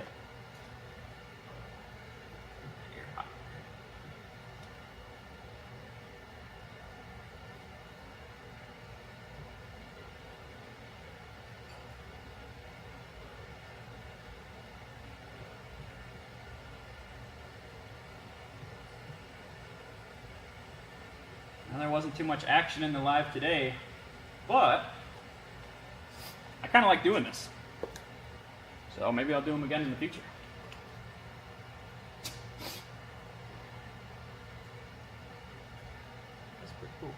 And there wasn't too much action in the live today, but I kind of like doing this. So maybe I'll do them again in the future. That's pretty cool.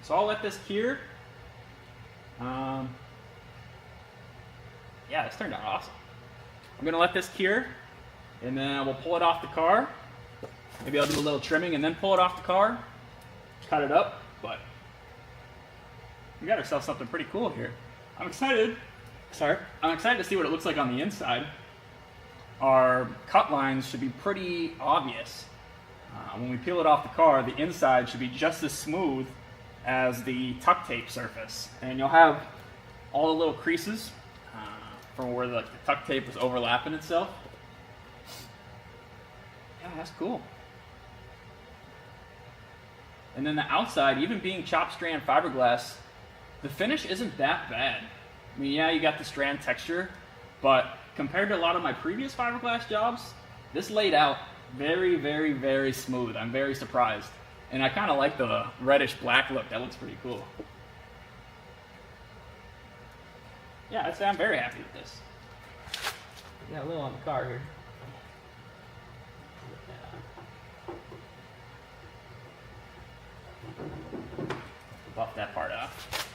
So I'll let this cure. Yeah, this turned out awesome. I'm gonna let this cure, and then we'll pull it off the car. Maybe I'll do a little trimming and then pull it off the car, cut it up, but we got ourselves something pretty cool here. I'm excited. I'm excited to see what it looks like on the inside. Our cut lines should be pretty obvious. When we peel it off the car, the inside should be just as smooth as the tuck tape surface, and you'll have all the little creases from where the tuck tape was overlapping itself. Yeah, that's cool. And then the outside, even being chopped strand fiberglass, the finish isn't that bad. I mean, yeah, you got the strand texture, but compared to a lot of my previous fiberglass jobs, this laid out very, very, very smooth. I'm very surprised. And I kind of like the reddish black look. That looks pretty cool. Yeah, I'd say I'm very happy with this. Got a little on the car here. Buff that part off.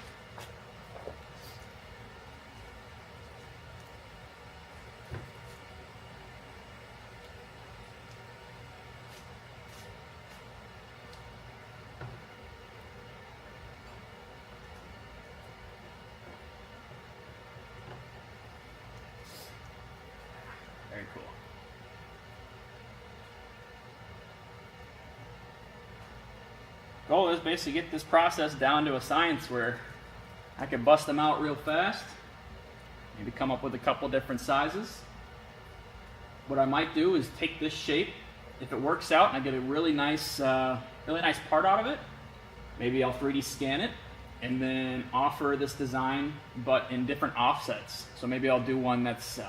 Very cool. Goal is basically get this process down to a science where I can bust them out real fast, maybe come up with a couple different sizes. What I might do is take this shape, if it works out and I get a really nice part out of it, maybe I'll 3D scan it and then offer this design but in different offsets. So maybe I'll do one that's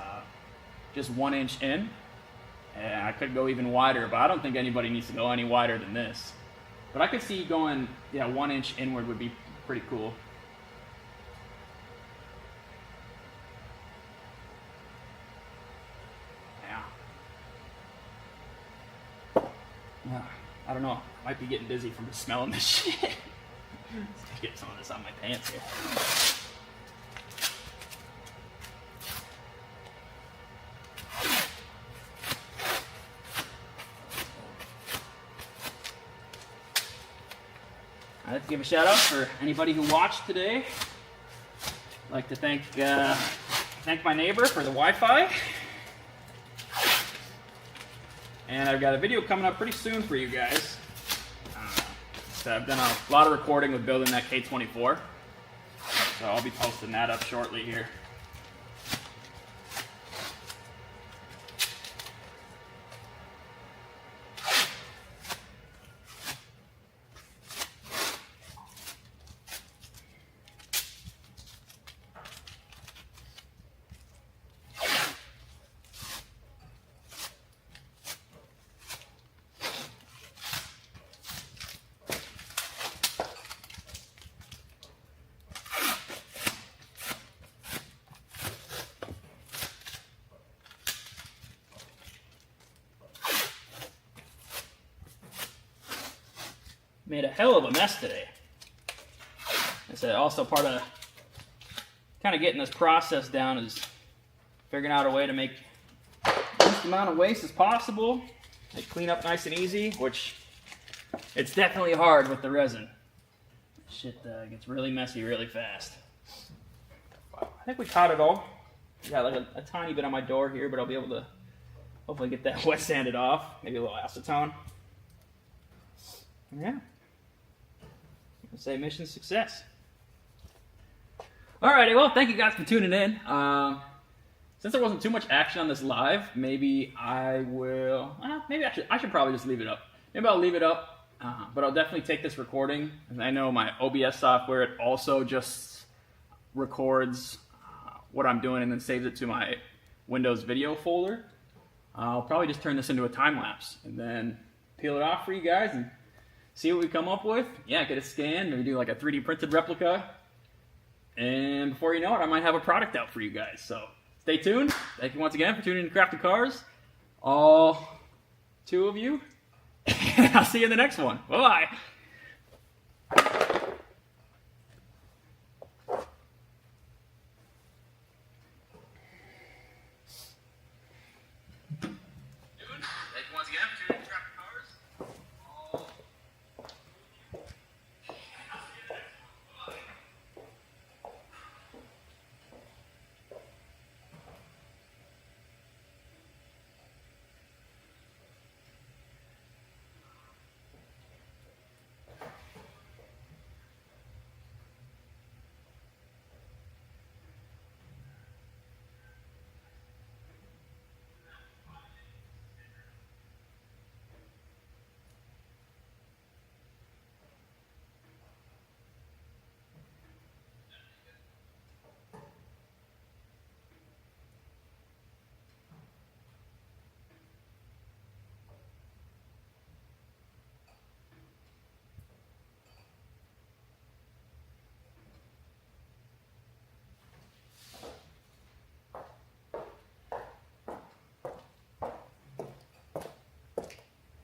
just 1 inch in, and I could go even wider, but I don't think anybody needs to go any wider than this. But I could see going, 1 inch inward would be pretty cool. I don't know. I might be getting dizzy from just smelling this shit. Let's get some of this on my pants here. I'd like to give a shout out for anybody who watched today. I'd like to thank my neighbor for the Wi-Fi. And I've got a video coming up pretty soon for you guys. So I've done a lot of recording with building that K24. So I'll be posting that up shortly here. Made a hell of a mess today. I said also part of kind of getting this process down is figuring out a way to make the least amount of waste as possible. Like clean up nice and easy, which it's definitely hard with the resin. Shit gets really messy really fast. I think we caught it all. Got like a tiny bit on my door here, but I'll be able to hopefully get that wet sanded off. Maybe a little acetone. Yeah. I'll say mission success. Alrighty, well, thank you guys for tuning in. Since there wasn't too much action on this live, maybe I will. Maybe I should probably just leave it up. Maybe I'll leave it up, but I'll definitely take this recording. And I know my OBS software, it also just records what I'm doing and then saves it to my Windows video folder. I'll probably just turn this into a time lapse and then peel it off for you guys and see what we come up with. Yeah, get it scanned, maybe do like a 3D printed replica. And before you know it, I might have a product out for you guys. So stay tuned. Thank you once again for tuning in to Crafted Cars. All 2 of you. I'll see you in the next one. Bye-bye.